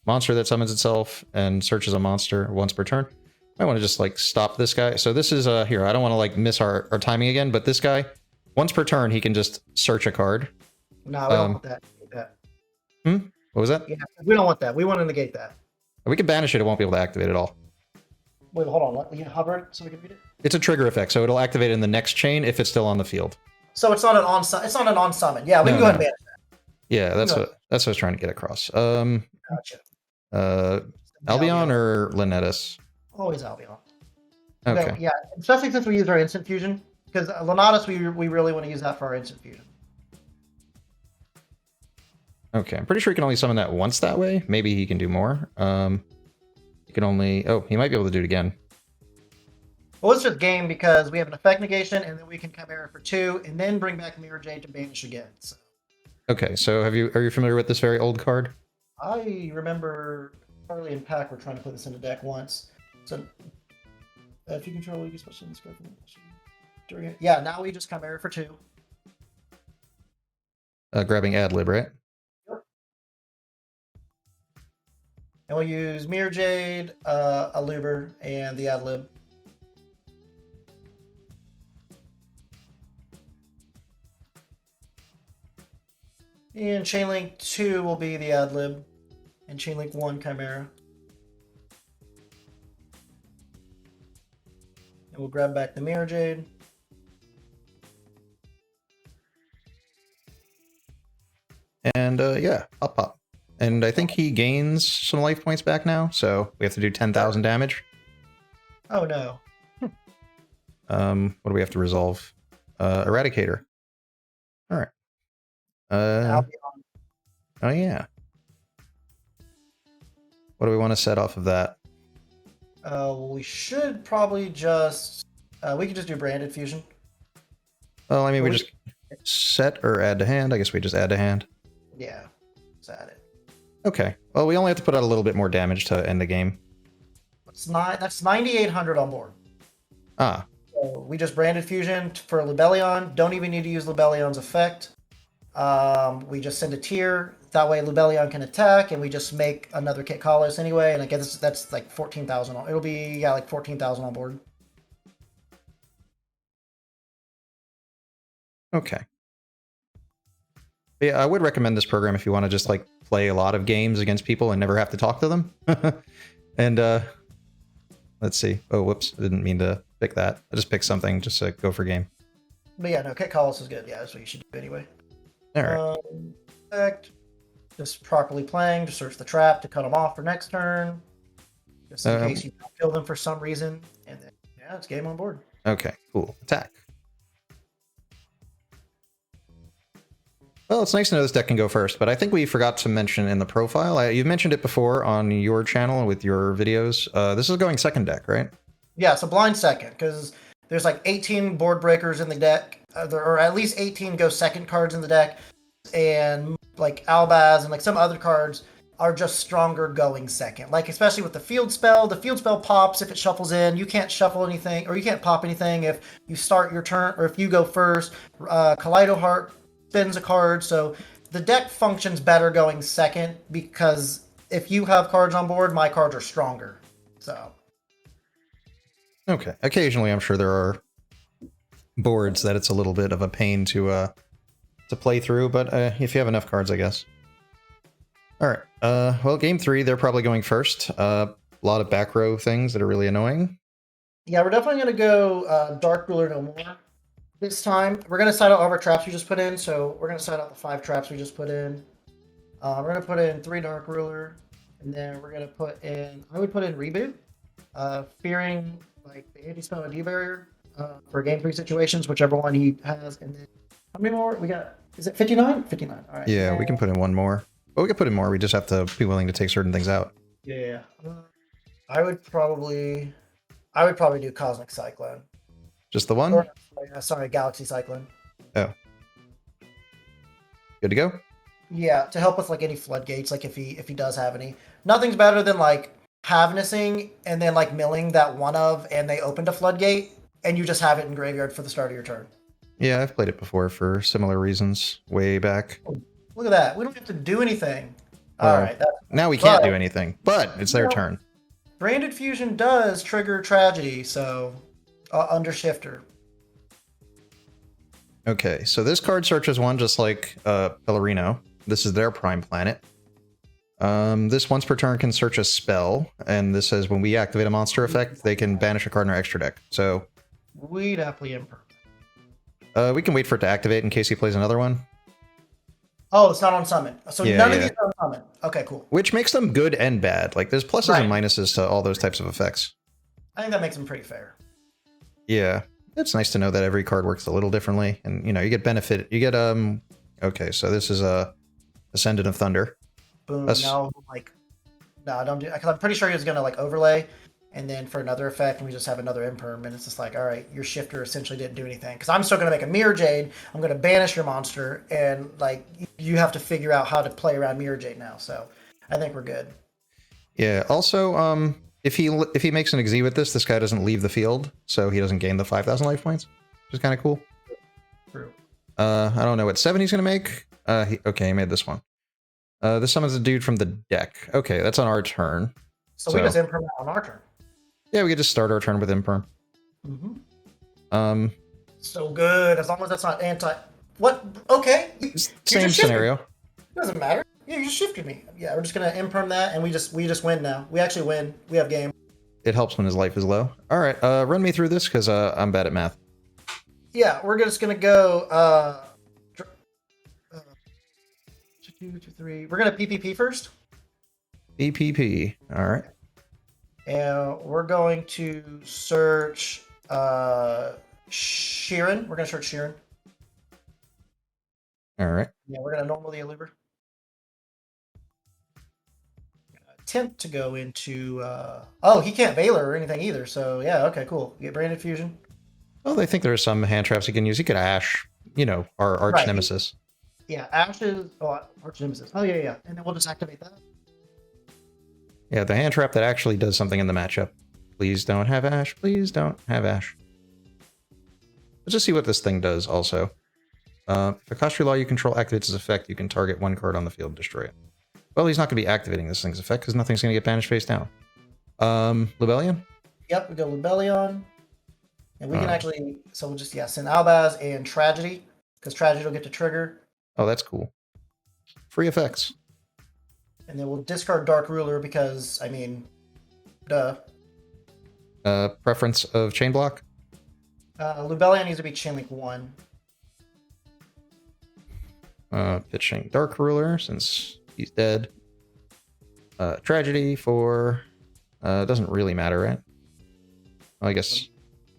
Monster that summons itself and searches a monster once per turn. I want to just like stop this guy. So this is here. I don't want to like miss our timing again, but this guy, once per turn, he can just search a card. No, we don't want that. What was that? Yeah, we don't want that. We want to negate that. We can banish it. It won't be able to activate at all. Wait, hold on. Let me hover it so we can read it. It's a trigger effect, so it'll activate in the next chain if it's still on the field. So it's not an on. It's not an on summon. Yeah, we can go ahead and banish that. Yeah, that's what I was trying to get across. Gotcha. Albion or Lenetus? Always Albion. Okay. No, yeah, especially since we use our instant fusion. Because Lenatus, we really want to use that for our instant fusion. Okay, I'm pretty sure he can only summon that once that way. Maybe he can do more. He can only... Oh, he might be able to do it again. Well, it's just game because we have an effect negation, and then we can Chimera for 2, and then bring back Mirror Jade to banish again. So. Okay, so are you familiar with this very old card? I remember early in Pack we're trying to put this in the deck once. So if you control, you can special this card during it. Yeah, now we just Chimera for 2. Grabbing ad lib, right? Yep. And we'll use Mirror Jade, a Luber, and the ad lib. And Chainlink 2 will be the ad lib, and Chainlink 1 Chimera. And we'll grab back the Mirror Jade. And yeah, pop. And I think he gains some life points back now, so we have to do 10,000 damage. Oh no. What do we have to resolve? Eradicator. All right. Oh yeah. What do we want to set off of that? We should probably just we could just do Branded Fusion. Well, I mean, we just set or add to hand. I guess we just add to hand. Yeah, let's add it. Okay. Well, we only have to put out a little bit more damage to end the game. That's 9,800 on board. Ah. So we just Branded Fusion for Lubellion. Don't even need to use Lubellion's effect. We just send a tier. That way Lubellion can attack, and we just make another Kit Kalos anyway. And I guess that's like 14,000. It'll be, yeah, like 14,000 on board. Okay. Yeah, I would recommend this program if you want to just like play a lot of games against people and never have to talk to them. And let's see. Oh, whoops. I didn't mean to pick that. I just picked something just to go for game. But yeah, no, Kit Kalos is good. Yeah, that's what you should do anyway. All right. Effect. Just properly playing to search the trap to cut them off for next turn. Just in case you kill them for some reason. And then, yeah, it's game on board. Okay, cool. Attack. Well, it's nice to know this deck can go first, but I think we forgot to mention in the profile, you've mentioned it before on your channel with your videos. This is going second deck, right? Yeah, it's a blind second, because there's like 18 board breakers in the deck, or at least 18 go second cards in the deck, and like Albaz and like some other cards are just stronger going second. Like, especially with the field spell pops if it shuffles in. You can't shuffle anything, or you can't pop anything if you start your turn, or if you go first. Kaleido Heart spins a card, so the deck functions better going second, because if you have cards on board, my cards are stronger. So okay. Occasionally, I'm sure there are boards that it's a little bit of a pain to play through, but if you have enough cards, I guess. All right. Well, game 3, they're probably going first. A lot of back row things that are really annoying. Yeah, we're definitely going to go Dark Ruler no more. This time, we're going to side out all of our traps we just put in, so we're going to side out the 5 traps we just put in. We're going to put in 3 Dark Ruler, and then we're going to put in, I would put in Reboot, fearing like the anti-spell and D-barrier for game 3 situations, whichever one he has. And then, how many more? We got, is it 59? 59, all right. Yeah, we can put in one more. Well, we can put in more, we just have to be willing to take certain things out. Yeah. I would probably do Cosmic Cyclone. Just the one? Or, sorry, Galaxy Cyclone. Oh. Good to go? Yeah, to help with like any floodgates, like if he does have any. Nothing's better than like Havnessing and then like milling that one of, and they opened a floodgate, and you just have it in graveyard for the start of your turn. Yeah, I've played it before for similar reasons, way back. Look at that. We don't have to do anything. All right. Now we can't do anything, but it's their turn. Branded Fusion does trigger Tragedy, so under Shifter. Okay, so this card searches one just like Pellerino. This is their prime planet. This once per turn can search a spell, and this says when we activate a monster effect, they can banish a card in our extra deck. So we definitely improve. We can wait for it to activate in case he plays another one. Oh, it's not on summon. So Yeah, none of these are on summon. Okay, cool. Which makes them good and bad. Like, there's pluses and minuses to all those types of effects. I think that makes them pretty fair. Yeah. It's nice to know that every card works a little differently. And, you know, you get benefit. You get, okay, so this is Ascendant of Thunder. Boom. No, like, no, don't do, because I'm pretty sure he was going to, like, overlay. And then for another effect, we just have another imperm, and it's just like, all right, your shifter essentially didn't do anything. Because I'm still going to make a Mirror Jade. I'm going to banish your monster, and like you have to figure out how to play around Mirror Jade now. So I think we're good. Yeah. Also, if he makes an Exi with this guy doesn't leave the field, so he doesn't gain the 5,000 life points, which is kind of cool. True. I don't know what 7 he's going to make. Okay, he made this one. This summons a dude from the deck. Okay, that's on our turn. So we just imperm on our turn. Yeah, we could just start our turn with Imperm. Mm-hmm. So good, as long as that's not anti... What? Okay. Same scenario. It doesn't matter. Yeah, you just shifted me. Yeah, we're just going to imperm that, and we just win now. We actually win. We have game. It helps when his life is low. All right, run me through this, because I'm bad at math. Yeah, we're just going to go... 2, 3. We're going to PPP first. PPP. All right. And we're going to search Sheeran. We're going to search Sheeran. All right. Yeah, we're going to normal the Eluber. Attempt to go into... oh, he can't Valor or anything either. So, yeah, okay, cool. Get Branded Fusion. Well, I think there are some hand traps he can use. He could Ash, you know, our arch nemesis. Yeah, Ash is... Oh, arch nemesis. Oh, yeah. And then we'll just activate that. Yeah, the hand trap that actually does something in the matchup. Please don't have Ash. Please don't have Ash. Let's just see what this thing does also. If a cost law you control activates its effect, you can target one card on the field and destroy it. Well, he's not going to be activating this thing's effect because nothing's going to get banished face down. Lubellion? Yep, we go Lubellion. And we can actually... So we'll just, send Albaz and Tragedy. Because Tragedy will get to trigger. Oh, that's cool. Free effects. And then we'll discard Dark Ruler because, I mean, duh. Preference of chain block? Lubellion needs to be Chainlink 1. Pitching Dark Ruler, since He's dead. Tragedy for... doesn't really matter, right? Well, I guess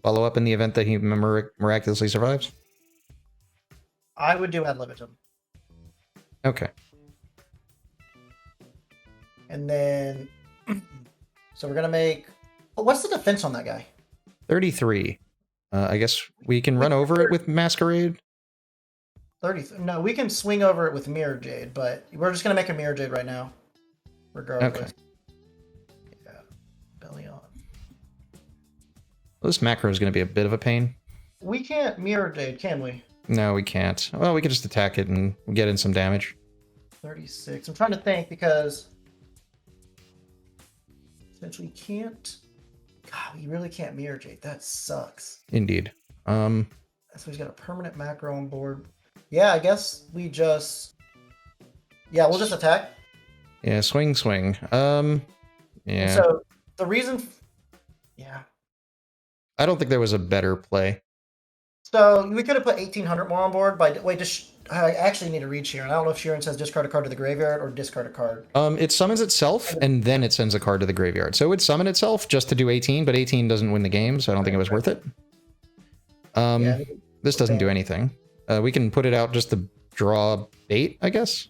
follow up in the event that he miraculously survives. I would do ad libitum. Okay. And then... so we're going to make... Oh, what's the defense on that guy? 33. I guess we can run over it with Masquerade. 30. No, we can swing over it with Mirror Jade, but we're just going to make a Mirror Jade right now. Regardless. Okay. Yeah. Belly on. Well, this macro is going to be a bit of a pain. We can't Mirror Jade, can we? No, we can't. Well, we can just attack it and get in some damage. 36. I'm trying to think because... since we can't... God, we really can't Mirror Jade. That sucks. Indeed. So he's got a permanent macro on board. Yeah, I guess we just... yeah, we'll just attack. Yeah, swing. Yeah. So the reason... yeah. I don't think there was a better play. So we could have put 1,800 more on board, but wait, I actually need to read Sheeran. I don't know if Sheeran says discard a card to the graveyard or discard a card. It summons itself, and then it sends a card to the graveyard. So it would summon itself just to do 18, but 18 doesn't win the game, so I don't think it was worth it. Yeah. This doesn't do anything. We can put it out just to draw bait, I guess.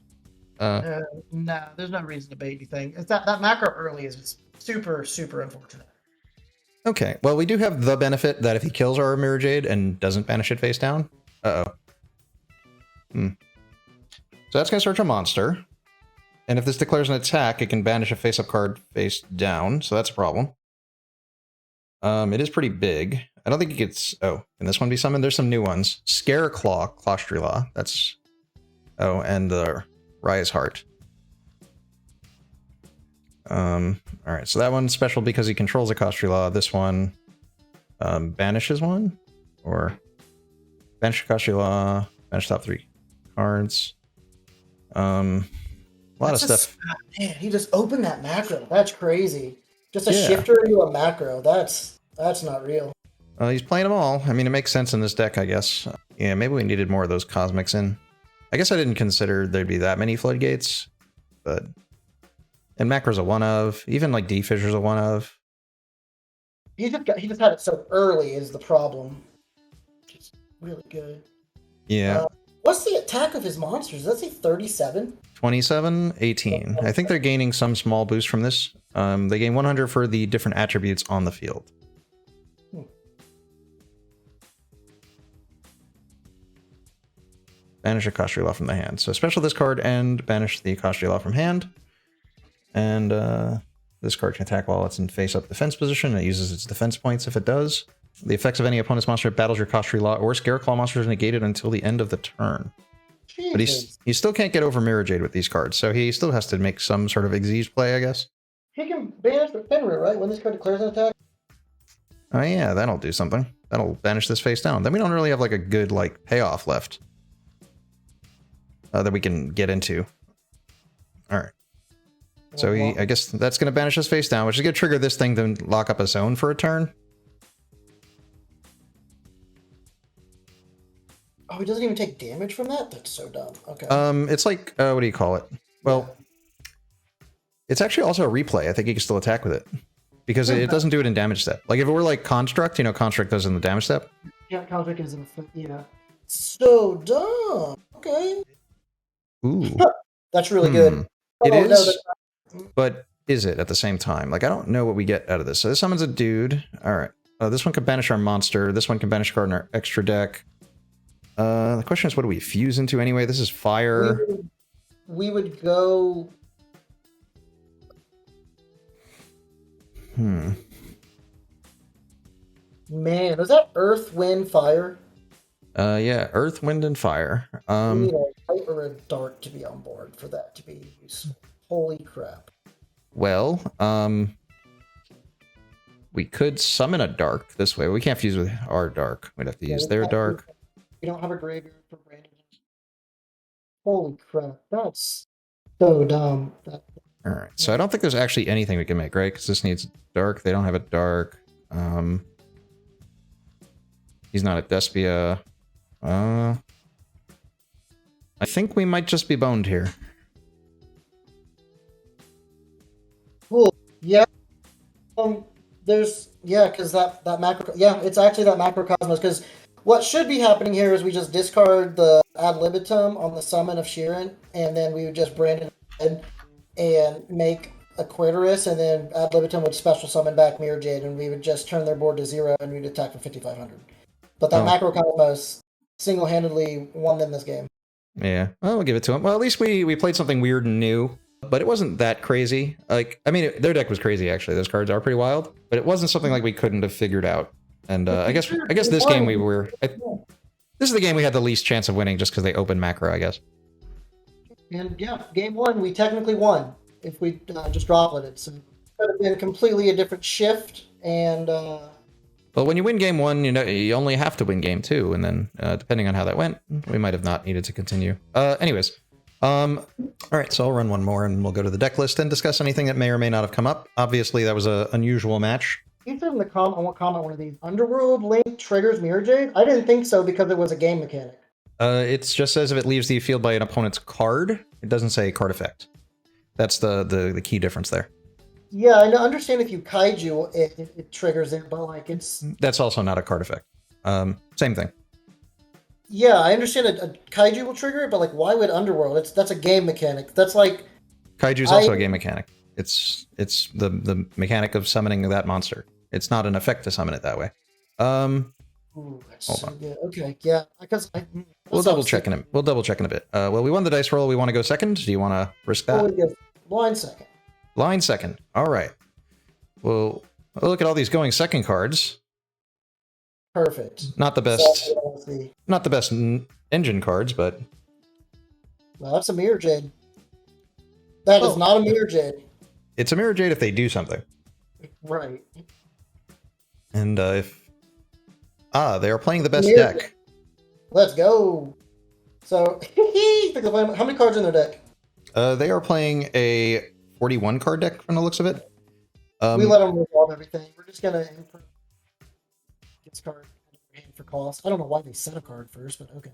No, there's no reason to bait anything. It's that macro early is just super, super unfortunate. Okay, well, we do have the benefit that if he kills our Mirror Jade and doesn't banish it face down... uh-oh. So that's going to search a monster. And if this declares an attack, it can banish a face-up card face down, so that's a problem. It is pretty big. I don't think it gets... oh, can this one be summoned? There's some new ones. Scareclaw, Claustrelaw. That's... oh, and the Rise Heart. Alright, so that one's special because he controls a Claustrelaw. This one banishes one? Or banish Claustrelaw, banish top 3 cards. A lot of stuff. Man, he just opened that macro. That's crazy. Just a shifter into a macro. That's not real. He's playing them all. I mean, it makes sense in this deck, I guess. Yeah, maybe we needed more of those cosmics in. I guess I didn't consider there'd be that many floodgates, but... and macro's a one of. Even like D-Fissure's a one of. He just had it so early is the problem. Just really good. Yeah. What's the attack of his monsters? Does that say 37? 27, 18. I think they're gaining some small boost from this. They gain 100 for the different attributes on the field. Banish a Claustrelaw from the hand. So special this card and banish the Claustrelaw from hand. And this card can attack while it's in face-up defense position. It uses its defense points if it does. The effects of any opponent's monster that battles your Claustrelaw or Scareclaw monster is negated until the end of the turn. Jesus. But he still can't get over Mirror Jade with these cards, so he still has to make some sort of Exige play, I guess. He can banish the Fenrir, right? When this card declares an attack? Oh yeah, that'll do something. That'll banish this face down. Then we don't really have like a good like payoff left that we can get into. All right. So I guess that's going to banish his face down, which is going to trigger this thing to lock up a zone for a turn. Oh, he doesn't even take damage from that? That's so dumb. Okay. It's like, what do you call it? Well, it's actually also a replay. I think he can still attack with it. Because it doesn't do it in damage step. Like, if it were like Construct, you know, Construct does it in the damage step. Yeah, Construct is in effect, yeah. So dumb. Okay. Ooh. That's really good. It Oh, is, but is it at the same time? Like, I don't know what we get out of this. So this summons a dude. All right. This one can banish our monster. This one can banish a card in our extra deck. The question is, what do we fuse into anyway? This is fire. We would go... Man, was that Earth, Wind, Fire? Yeah, Earth, Wind, and Fire. We need a light or a dark to be on board for that to be useful. Holy crap. Well, we could summon a dark this way. We can't fuse with our dark. We'd have to use their dark. We don't have a graveyard for Brandon. Holy crap, that's so dumb. All right, so I don't think there's actually anything we can make, right? Because this needs dark. They don't have a dark. He's not a Despia. I think we might just be boned here. Yeah. Because that macro, it's actually that macrocosmos. Because what should be happening here is we just discard the ad libitum on the summon of Sheeran, and then we would just brand it and make a Quaterus, and then ad libitum would special summon back Mirror Jade, and we would just turn their board to 0, and we'd attack for 5,500. But that macrocosmos single-handedly won them this game. Yeah, well, we'll give it to him. Well, at least we played something weird and new, but it wasn't that crazy. Like, I mean, their deck was crazy, actually. Those cards are pretty wild, but it wasn't something like we couldn't have figured out. And I guess this game this is the game we had the least chance of winning just because they opened macro, I guess. And yeah, game 1, we technically won if we just droplet it. So it could have been completely a different shift, and... Well, when you win game 1, you know you only have to win game 2, and then depending on how that went, we might have not needed to continue. Anyways, all right, so I'll run one more, and we'll go to the deck list and discuss anything that may or may not have come up. Obviously, that was an unusual match. You said in the comment, I want comment one of these. Underworld Link triggers Mirror Jade? I didn't think so because it was a game mechanic. It just says if it leaves the field by an opponent's card. It doesn't say card effect. That's the key difference there. Yeah, I understand if you kaiju, it triggers it, but like it's... That's also not a card effect. Same thing. Yeah, I understand a kaiju will trigger it, but like why would Underworld? That's a game mechanic. That's like... Kaiju's also a game mechanic. It's the mechanic of summoning that monster. It's not an effect to summon it that way. Ooh, that's so good. Okay, yeah. Because we'll double check in a bit. Well, we won the dice roll. We want to go second. Do you want to risk that? Line second. Line second. All right. Well, look at all these going second cards. Perfect. Not the best. Not the best engine cards, but. Well, that's a Mirror Jade. That is not a Mirror Jade. It's a Mirror Jade if they do something. Right. And if they are playing the best deck. Let's go. So how many cards in their deck? They are playing a 41 card deck from the looks of it. We let them resolve everything. We're just gonna discard for cost. I don't know why they set a card first, but okay.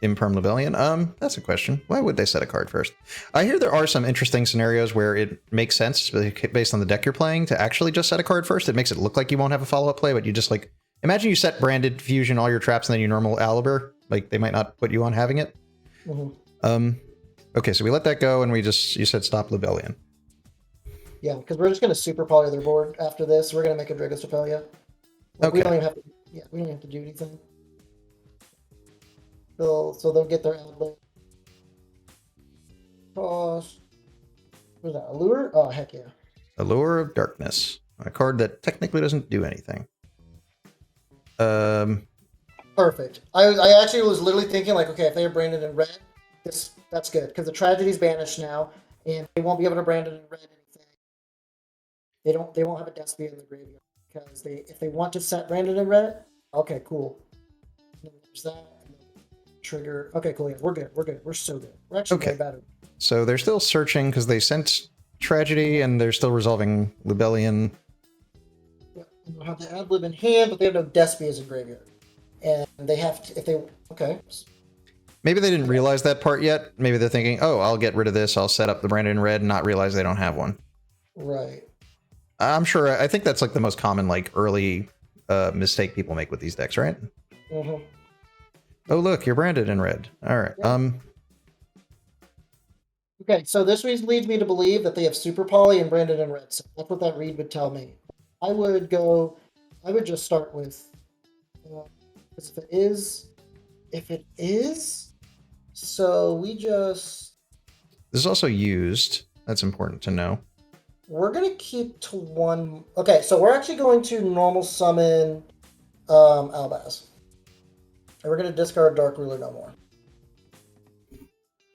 Imperm Libellion. That's a question. Why would they set a card first? I hear there are some interesting scenarios where it makes sense based on the deck you're playing to actually just set a card first. It makes it look like you won't have a follow-up play, but you just like imagine you set Branded Fusion, all your traps, and then your normal Aliber. Like they might not put you on having it. Mm-hmm. Okay, so we let that go, and you said stop Libellion. Yeah, because we're just gonna super poly their board after this. We're gonna make a Dragostapelia. Like, okay. We don't even have to. Yeah, we don't have to do anything. So they'll get their ad-lib. Cost. What is that? Allure? Oh heck yeah. Allure of Darkness, a card that technically doesn't do anything. Perfect. I actually was literally thinking like, okay, if they are branded in red, that's good because the tragedy's banished now, and they won't be able to brand it in red anything. They won't have a Despia in the graveyard because if they want to set branded in red, okay, cool. And then there's that. Trigger. Okay, cool. Yeah, we're good. We're so good. We're actually way better. So they're still searching because they sent Tragedy and they're still resolving Libellion. Yeah, they'll have the ad lib in hand, but they have no Despias in graveyard, and they have to if they okay. Maybe they didn't realize that part yet. Maybe they're thinking, oh, I'll get rid of this. I'll set up the Branded in red and not realize they don't have one. Right. I'm sure. I think that's like the most common like early mistake people make with these decks, right? Mm-hmm. Oh, look, you're Branded in red. All right. Yeah. Okay, so this leads me to believe that they have Super Poly and Branded in red. So that's what that read would tell me. I would just start with, because if it is, so we just. This is also used. That's important to know. We're going to keep to one. Okay, so we're actually going to normal summon Albaz. And we're going to discard Dark Ruler no more.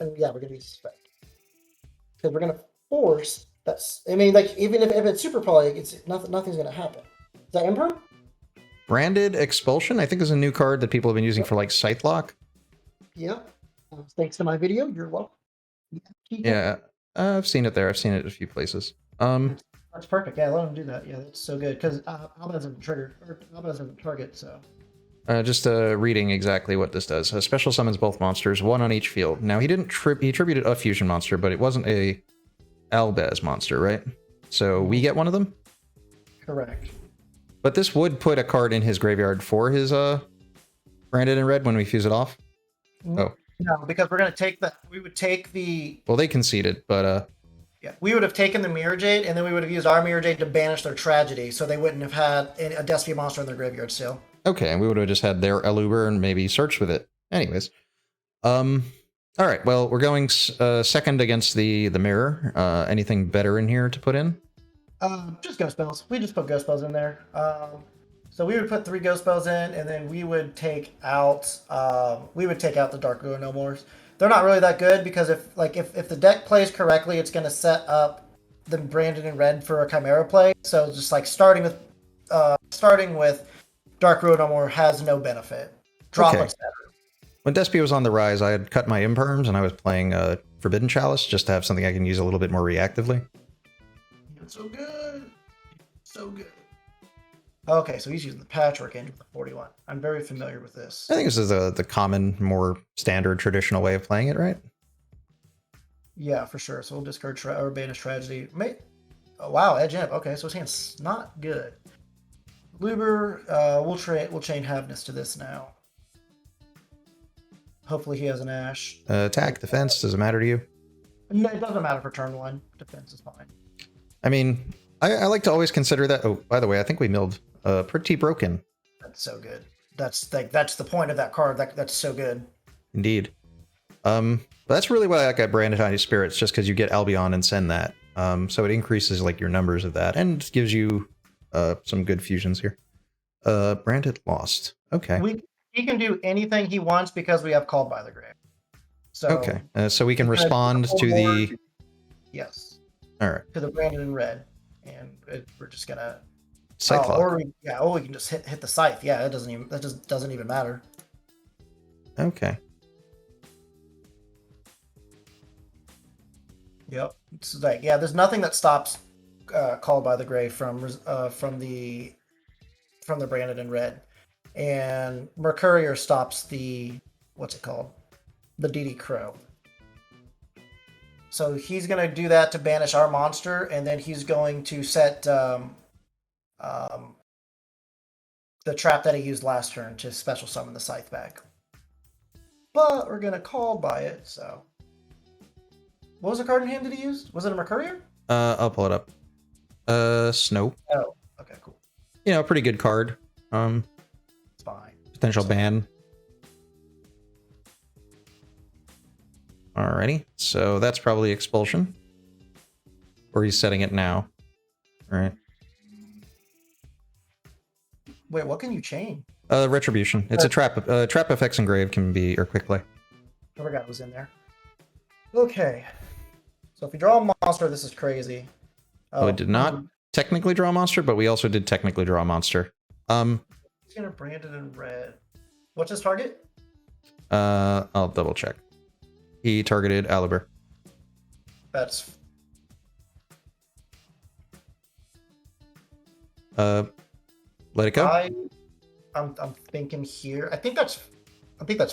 And yeah, we're going to use Suspect. Because we're going to force that's. I mean, like, even if it's Super Poly, nothing's going to happen. Is that Imperm? Branded Expulsion, I think, is a new card that people have been using for like Scythe Lock. Yep. Thanks to my video, you're welcome. Yeah, I've seen it there. I've seen it a few places. That's perfect. Yeah, let him do that. Yeah, that's so good. Because Alba doesn't trigger, or Alba doesn't target, so. Just reading exactly what this does. Special summons both monsters, one on each field. Now, he didn't he tributed a fusion monster, but it wasn't a Albaz monster, right? So we get one of them? Correct. But this would put a card in his graveyard for his branded in red when we fuse it off. Oh. No, because we're gonna take the. We would take the. Well, they conceded, but Yeah, we would have taken the Mirror Jade, and then we would have used our Mirror Jade to banish their tragedy, so they wouldn't have had a Despia monster in their graveyard still. okay, and we would have just had their Eluber and maybe searched with it. Anyways, all right. Well, we're going second against the mirror. Anything better in here to put in? Just ghost spells. We just put ghost spells in there. So we would put 3 ghost spells in, and then we would take out the Dark Ruin No Mores. They're not really that good because if the deck plays correctly, it's going to set up the branded in red for a Chimera play. So just like starting with Dark Ruin No More has no benefit. Drop what's better. When Despia was on the rise, I had cut my imperms and I was playing Forbidden Chalice just to have something I can use a little bit more reactively. It's so good. So good. Okay, so he's using the Patchwork Engine with the 41. I'm very familiar with this. I think this is the common, more standard, traditional way of playing it, right? Yeah, for sure. So we'll discard or banish Tragedy. Oh, wow, Edge Imp. Okay, so his hand's not good. Luber, we'll chain Havness to this now. Hopefully he has an Ash. Attack, defense, does it matter to you? No, it doesn't matter for turn 1. Defense is fine. I mean, I like to always consider that. Oh, by the way, I think we milled pretty broken. That's so good. That's the point of that card. That's so good. Indeed. But that's really why I got Branded Tiny Spirits, just because you get Albion and send that. So it increases like your numbers of that and gives you some good fusions here. Branded Lost. Okay. He can do anything he wants because we have Called by the Grave. So okay. So we can respond to the. Yes. All right. To the Branded in red, and we're just gonna. Scythe lock. Or we can just hit the Scythe. Yeah, that just doesn't even matter. Okay. Yep. It's like, yeah, there's nothing that stops Called by the Grave from the Branded in red, and Mercurier stops the what's it called, the DD Crow. So he's gonna do that to banish our monster, and then he's going to set the trap that he used last turn to special summon the Scythe back. But we're gonna call by it. So what was the card in hand that he used? Was it a Mercurier? I'll pull it up. Snow. Oh, okay, cool. You know, pretty good card. It's fine. Potential ban. Alrighty, so that's probably expulsion. Or he's setting it now. Alright. Wait, what can you chain? Retribution. It's a trap. Trap effects engraved can be, or quick play. I forgot it was in there. Okay. So if we draw a monster, this is crazy. Oh, it did not technically draw a monster, but we also did technically draw a monster. He's gonna brand it in red. What's his target? I'll double check. He targeted Aliber. That's let it go. I'm thinking here. I think that's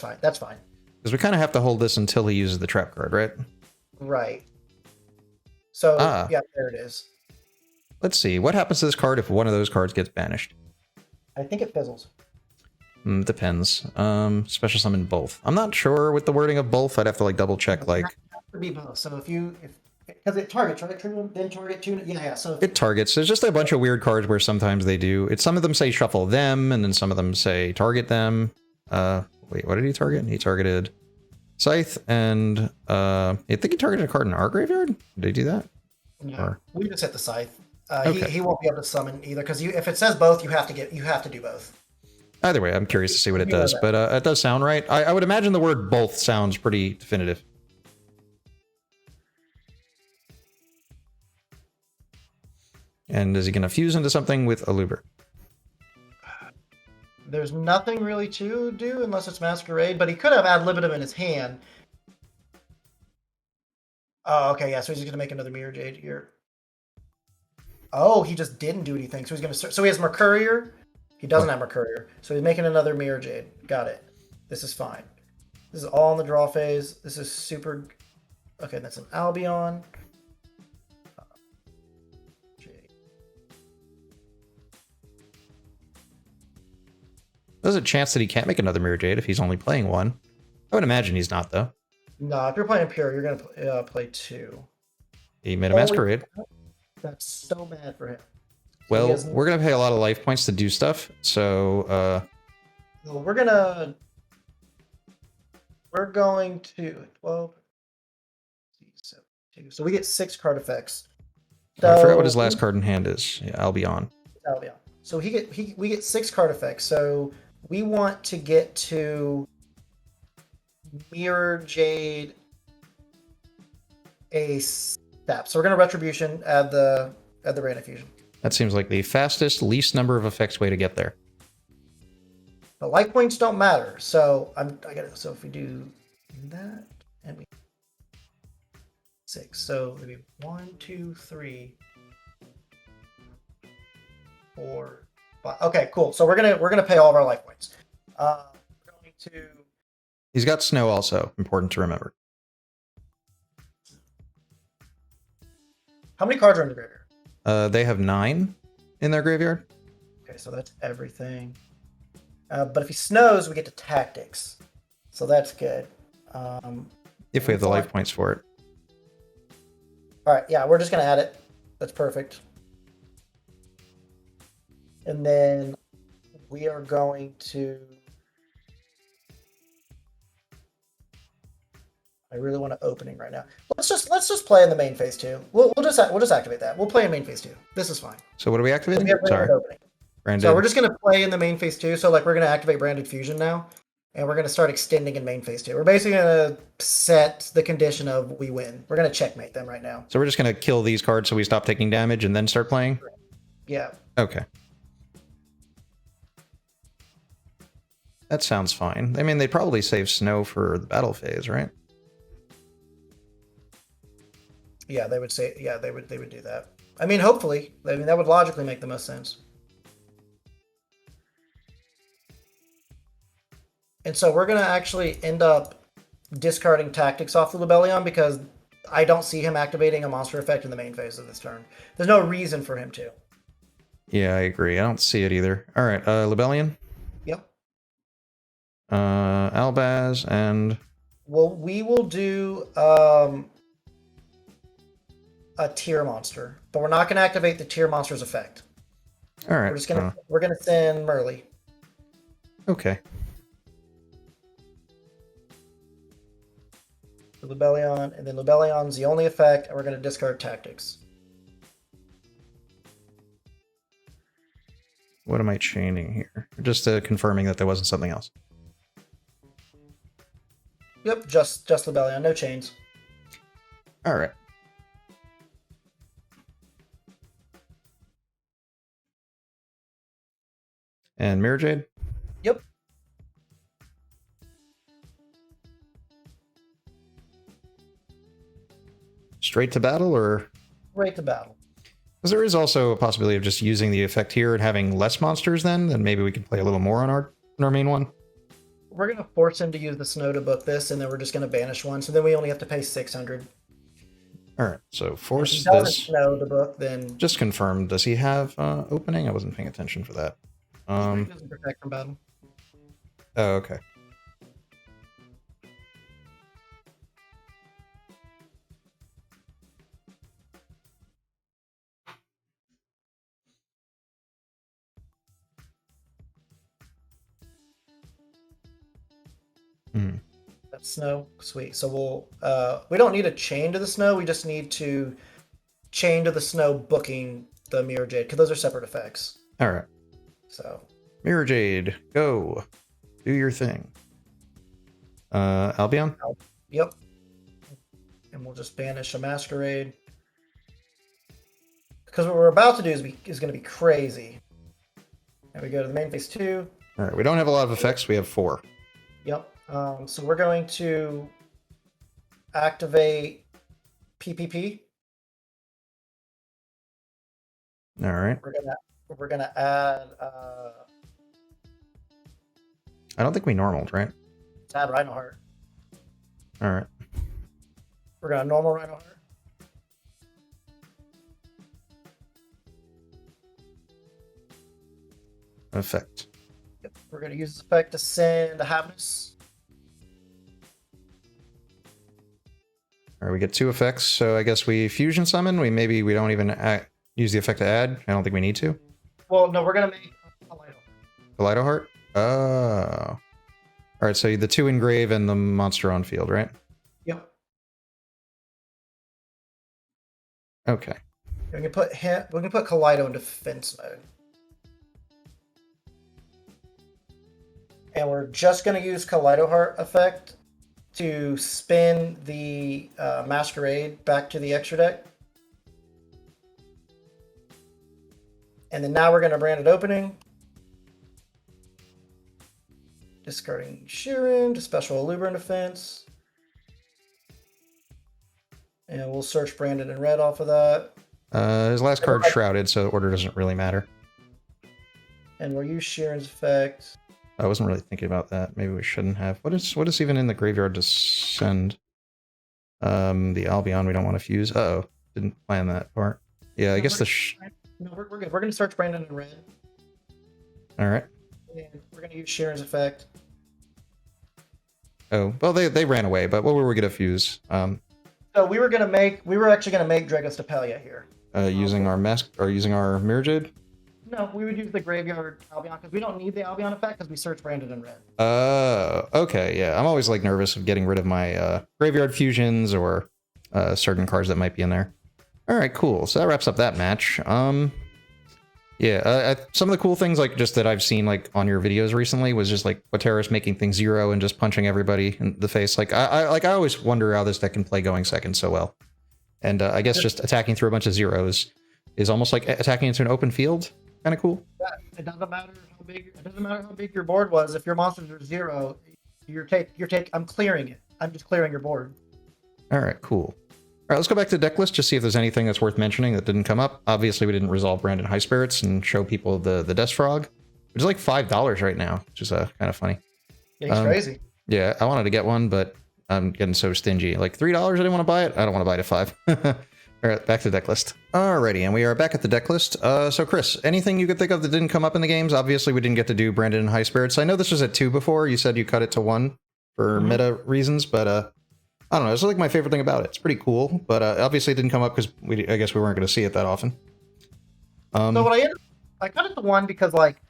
fine. That's fine. Because we kind of have to hold this until he uses the trap card, right? Right. So yeah, there it is. Let's see. What happens to this card if one of those cards gets banished? I think it fizzles. Depends. Special summon both. I'm not sure with the wording of both. I'd have to like double check. Like, it has to be both. So because it targets, right? Then target two. Yeah. So it targets. There's just a bunch of weird cards where sometimes they do. It's some of them say shuffle them, and then some of them say target them. Wait, what did he target? He targeted Scythe, and I think he targeted a card in our graveyard. Did he do that? No, we just hit the Scythe. Okay. He won't be able to summon either because if it says both, you have to do both. Either way, I'm curious to see what it does, but it does sound right. I would imagine the word both sounds pretty definitive. And is he going to fuse into something with Aluber? There's nothing really to do unless it's Masquerade, but he could have ad libitum in his hand. Oh, okay, yeah, so he's just going to make another Mirror Jade here. Oh, he just didn't do anything. So he's going to... So he has Mercurier. He doesn't have Mercurier. So he's making another Mirror Jade. Got it. This is fine. This is all in the draw phase. This is super... Okay, that's an Albion. There's a chance that he can't make another Mirror Jade if he's only playing one. I would imagine he's not, though. No, if you're playing pure, you're gonna play 2. He made a Masquerade. That's so bad for him. Well, we're going to pay a lot of life points to do stuff, so... Well, we're going to 12. So we get 6 card effects. So, I forgot what his last card in hand is. Yeah, Albion. Albion. So we get 6 card effects. So we want to get to Mirror Jade a step. So we're going to Retribution, add the Branded Fusion. That seems like the fastest, least number of effects way to get there. But life points don't matter. So so if we do that and we 6. So maybe 1, 2, 3, 4, 5. Okay, cool. So we're gonna pay all of our life points. We're going to. He's got snow also. Important to remember. How many cards are in the graveyard? They have 9 in their graveyard. Okay, so that's everything. But if he snows, we get to tactics. So that's good. If we have the life points for it. All right, yeah, we're just going to add it. That's perfect. And then we are going to... I really want an opening right now. Let's just play in the main phase 2. We'll just activate that. We'll play in main phase 2. This is fine. So what are we activating? We have Sorry. opening. Branded. So we're just going to play in the main phase 2. So like we're going to activate Branded Fusion now, and we're going to start extending in main phase 2. We're basically going to set the condition of we win. We're going to checkmate them right now. So we're just going to kill these cards so we stop taking damage and then start playing? Yeah. Okay. That sounds fine. I mean, they'd probably save snow for the battle phase, right? Yeah, they would say. Yeah, they would do that. I mean, hopefully. I mean, that would logically make the most sense. And so we're going to actually end up discarding Tactics off the Lebellion because I don't see him activating a monster effect in the main phase of this turn. There's no reason for him to. Yeah, I agree. I don't see it either. All right, Lebellion. Yep. Albaz and... Well, we will do a tier monster, but we're not going to activate the tier monster's effect. All right. We're gonna send Merly. Okay. Lebellion, and then Lebellion's the only effect, and we're going to discard Tactics. What am I chaining here? Just confirming that there wasn't something else. Yep, just Lebellion, no chains. All right. And Mirror Jade? Yep. Straight to battle, or? Right to battle. Because there is also a possibility of just using the effect here and having less monsters then maybe we can play a little more on our main one. We're going to force him to use the snow to book this, and then we're just going to banish one, so then we only have to pay 600. Alright, so force if he doesn't this. Snow to book, then... Just confirm, does he have opening? I wasn't paying attention for that. He doesn't protect from battle. Oh, okay. That's snow. Sweet. So we'll we don't need a chain to the snow, we just need to chain to the snow booking the Mirror Jade, because those are separate effects. Alright. So Mirror Jade, go. Do your thing. Albion? Yep. And we'll just banish a Masquerade. Because what we're about to do is going to be crazy. And we go to the main phase 2. Alright, we don't have a lot of effects, we have 4. Yep. So we're going to activate PPP. Alright. We're gonna add I don't think we normaled, right? add Rhinoheart. Alright. We're gonna normal Rhinoheart. Effect. Yep. We're going to use this effect to send a Havnus. All right, we get 2 effects, so I guess we fusion summon. We don't even use the effect to add. I don't think we need to. Well, no, we're going to make Kaleido Heart? Oh. Alright, so the 2 engrave and the monster on field, right? Yep. Okay. We can put Kaleido in defense mode. And we're just going to use Kaleido Heart effect to spin the Masquerade back to the extra deck. And then now we're going to Branded Opening. Discarding Sheeran to special Eluber in defense. And we'll search Branded in red off of that. His last card's Shrouded, so the order doesn't really matter. And we'll use Sheeran's effect. I wasn't really thinking about that. Maybe we shouldn't have. What is even in the graveyard to send? The Albion we don't want to fuse. Uh-oh. Didn't plan that part. Yeah, I guess the... No, we're good. We're going to search Brandon in red. Alright. And we're going to use Sheeran's effect. Oh, well, they ran away, but what were we going to fuse? So we were actually going to make Dragos Depelia here. Using our mask, or using our Mirror Jade? No, we would use the Graveyard Albion, because we don't need the Albion effect, because we search Branded in red. Okay, yeah. I'm always, like, nervous of getting rid of my Graveyard Fusions or certain cards that might be in there. Alright, cool. So that wraps up that match. Yeah, some of the cool things, like, just that I've seen, like, on your videos recently was just, like, Quaterus making things 0 and just punching everybody in the face. Like, I always wonder how this deck can play going second so well. And I guess just attacking through a bunch of 0s is almost like attacking into an open field. Kind of cool. Yeah, it doesn't matter how big your board was. If your monsters are 0, I'm clearing it. I'm just clearing your board. Alright, cool. Alright, let's go back to the deck list to see if there's anything that's worth mentioning that didn't come up. Obviously, we didn't resolve Branded High Spirits and show people the Death Frog, which is like $5 right now, which is kind of funny. Yeah, he's crazy. Yeah, I wanted to get one, but I'm getting so stingy. Like $3, I didn't want to buy it. I don't want to buy it at $5. Alright, back to the deck list. Alrighty, and we are back at the deck list. So Chris, anything you could think of that didn't come up in the games? Obviously, we didn't get to do Branded and High Spirits. I know this was at 2 before. You said you cut it to 1 for meta reasons, but I don't know. It's like my favorite thing about it. It's pretty cool, but obviously it didn't come up because I guess we weren't going to see it that often. So what I cut it to 1 because, like,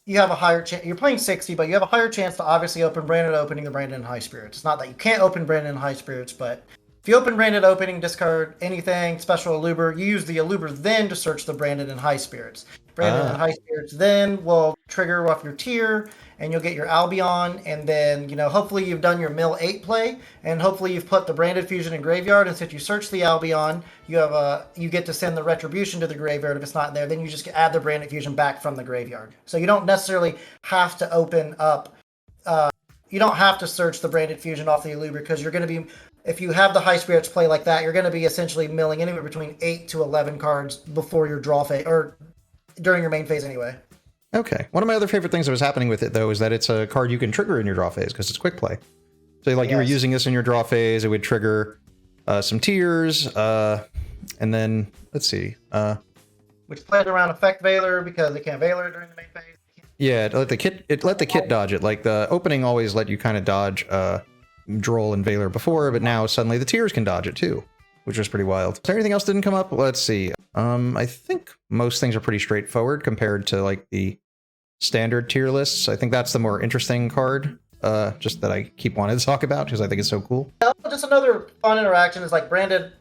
you have a higher chance. You're playing 60, but you have a higher chance to obviously open Branded Opening or Branded High Spirits. It's not that you can't open Branded High Spirits, but if you open Branded Opening, discard anything, special Eluber, you use the Eluber then to search the Branded and High Spirits. Branded and High Spirits then will trigger off your tier, and you'll get your Albion, and then, you know, hopefully you've done your Mill 8 play, and hopefully you've put the Branded Fusion in Graveyard, and since you search the Albion, you get to send the Retribution to the Graveyard. If it's not there, then you just add the Branded Fusion back from the Graveyard. So you don't necessarily have to open up, you don't have to search the Branded Fusion off the Eluber, because you're going to be, if you have the High Spirits play like that, you're going to be essentially milling anywhere between 8 to 11 cards before your draw phase, or during your main phase anyway. Okay. One of my other favorite things that was happening with it, though, is that it's a card you can trigger in your draw phase because it's quick play. So, like, you were using this in your draw phase, it would trigger some tiers, and then, let's see. Which plays around Effect Veiler because it can't Veiler during the main phase. Yeah, it let the kit dodge it. Like, the opening always let you kind of dodge Droll and Veiler before, but now suddenly the tiers can dodge it, too, which was pretty wild. Is there anything else that didn't come up? Let's see. I think most things are pretty straightforward compared to, like, the standard tier lists. I think that's the more interesting card, just that I keep wanting to talk about because I think it's so cool. Just another fun interaction is, like, Branded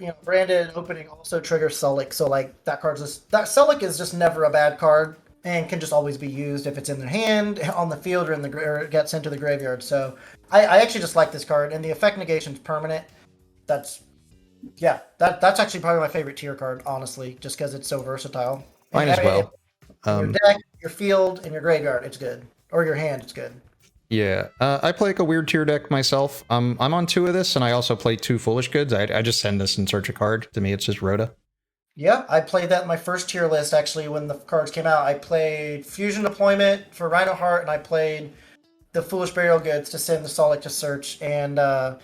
Opening also triggers Sullic, so, like, that Sullic is just never a bad card and can just always be used if it's in their hand, on the field, or it gets into the graveyard. So I actually just like this card, and the effect negation's permanent. That's actually probably my favorite tier card, honestly, just because it's so versatile. Mine as well. Your deck, your field, and your graveyard, it's good. Or your hand, it's good. Yeah, I play like a weird tier deck myself. I'm on 2 of this, and I also play 2 Foolish Goods. I just send this and search a card. To me, it's just Rhoda. Yeah, I played that in my first tier list, actually, when the cards came out. I played Fusion Deployment for Rhino Heart, and I played the Foolish Burial Goods to send the Solic to search, and I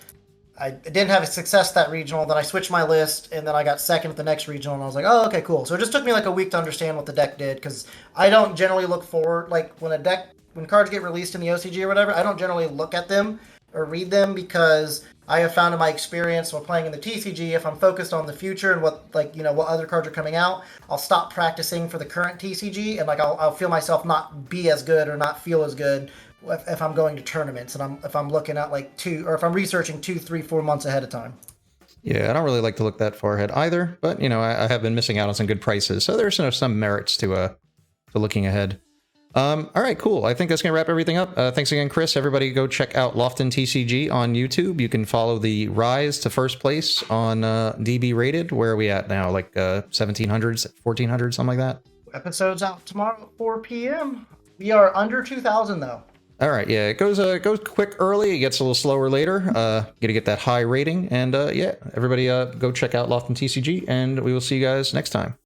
didn't have a success that regional. Then I switched my list, and then I got second at the next regional, and I was like, oh, okay, cool. So it just took me like a week to understand what the deck did, because I don't generally look forward, like, when a deck when cards get released in the OCG or whatever, I don't generally look at them or read them because I have found in my experience while playing in the TCG, if I'm focused on the future and what what other cards are coming out, I'll stop practicing for the current TCG and I'll feel myself not be as good or not feel as good if I'm going to tournaments and if I'm looking at if I'm researching 2, 3, 4 months ahead of time. Yeah, I don't really like to look that far ahead either, but I have been missing out on some good prices, so there's some merits to looking ahead. All right, cool. I think that's going to wrap everything up. Thanks again, Chris. Everybody go check out LoftonTCG on YouTube. You can follow the rise to first place on DB Rated. Where are we at now? 1700s, 1400s, something like that? Episode's out tomorrow at 4 p.m. We are under 2,000, though. All right, yeah, it goes quick early. It gets a little slower later. Got to get that high rating. And yeah, everybody go check out LoftonTCG, and we will see you guys next time.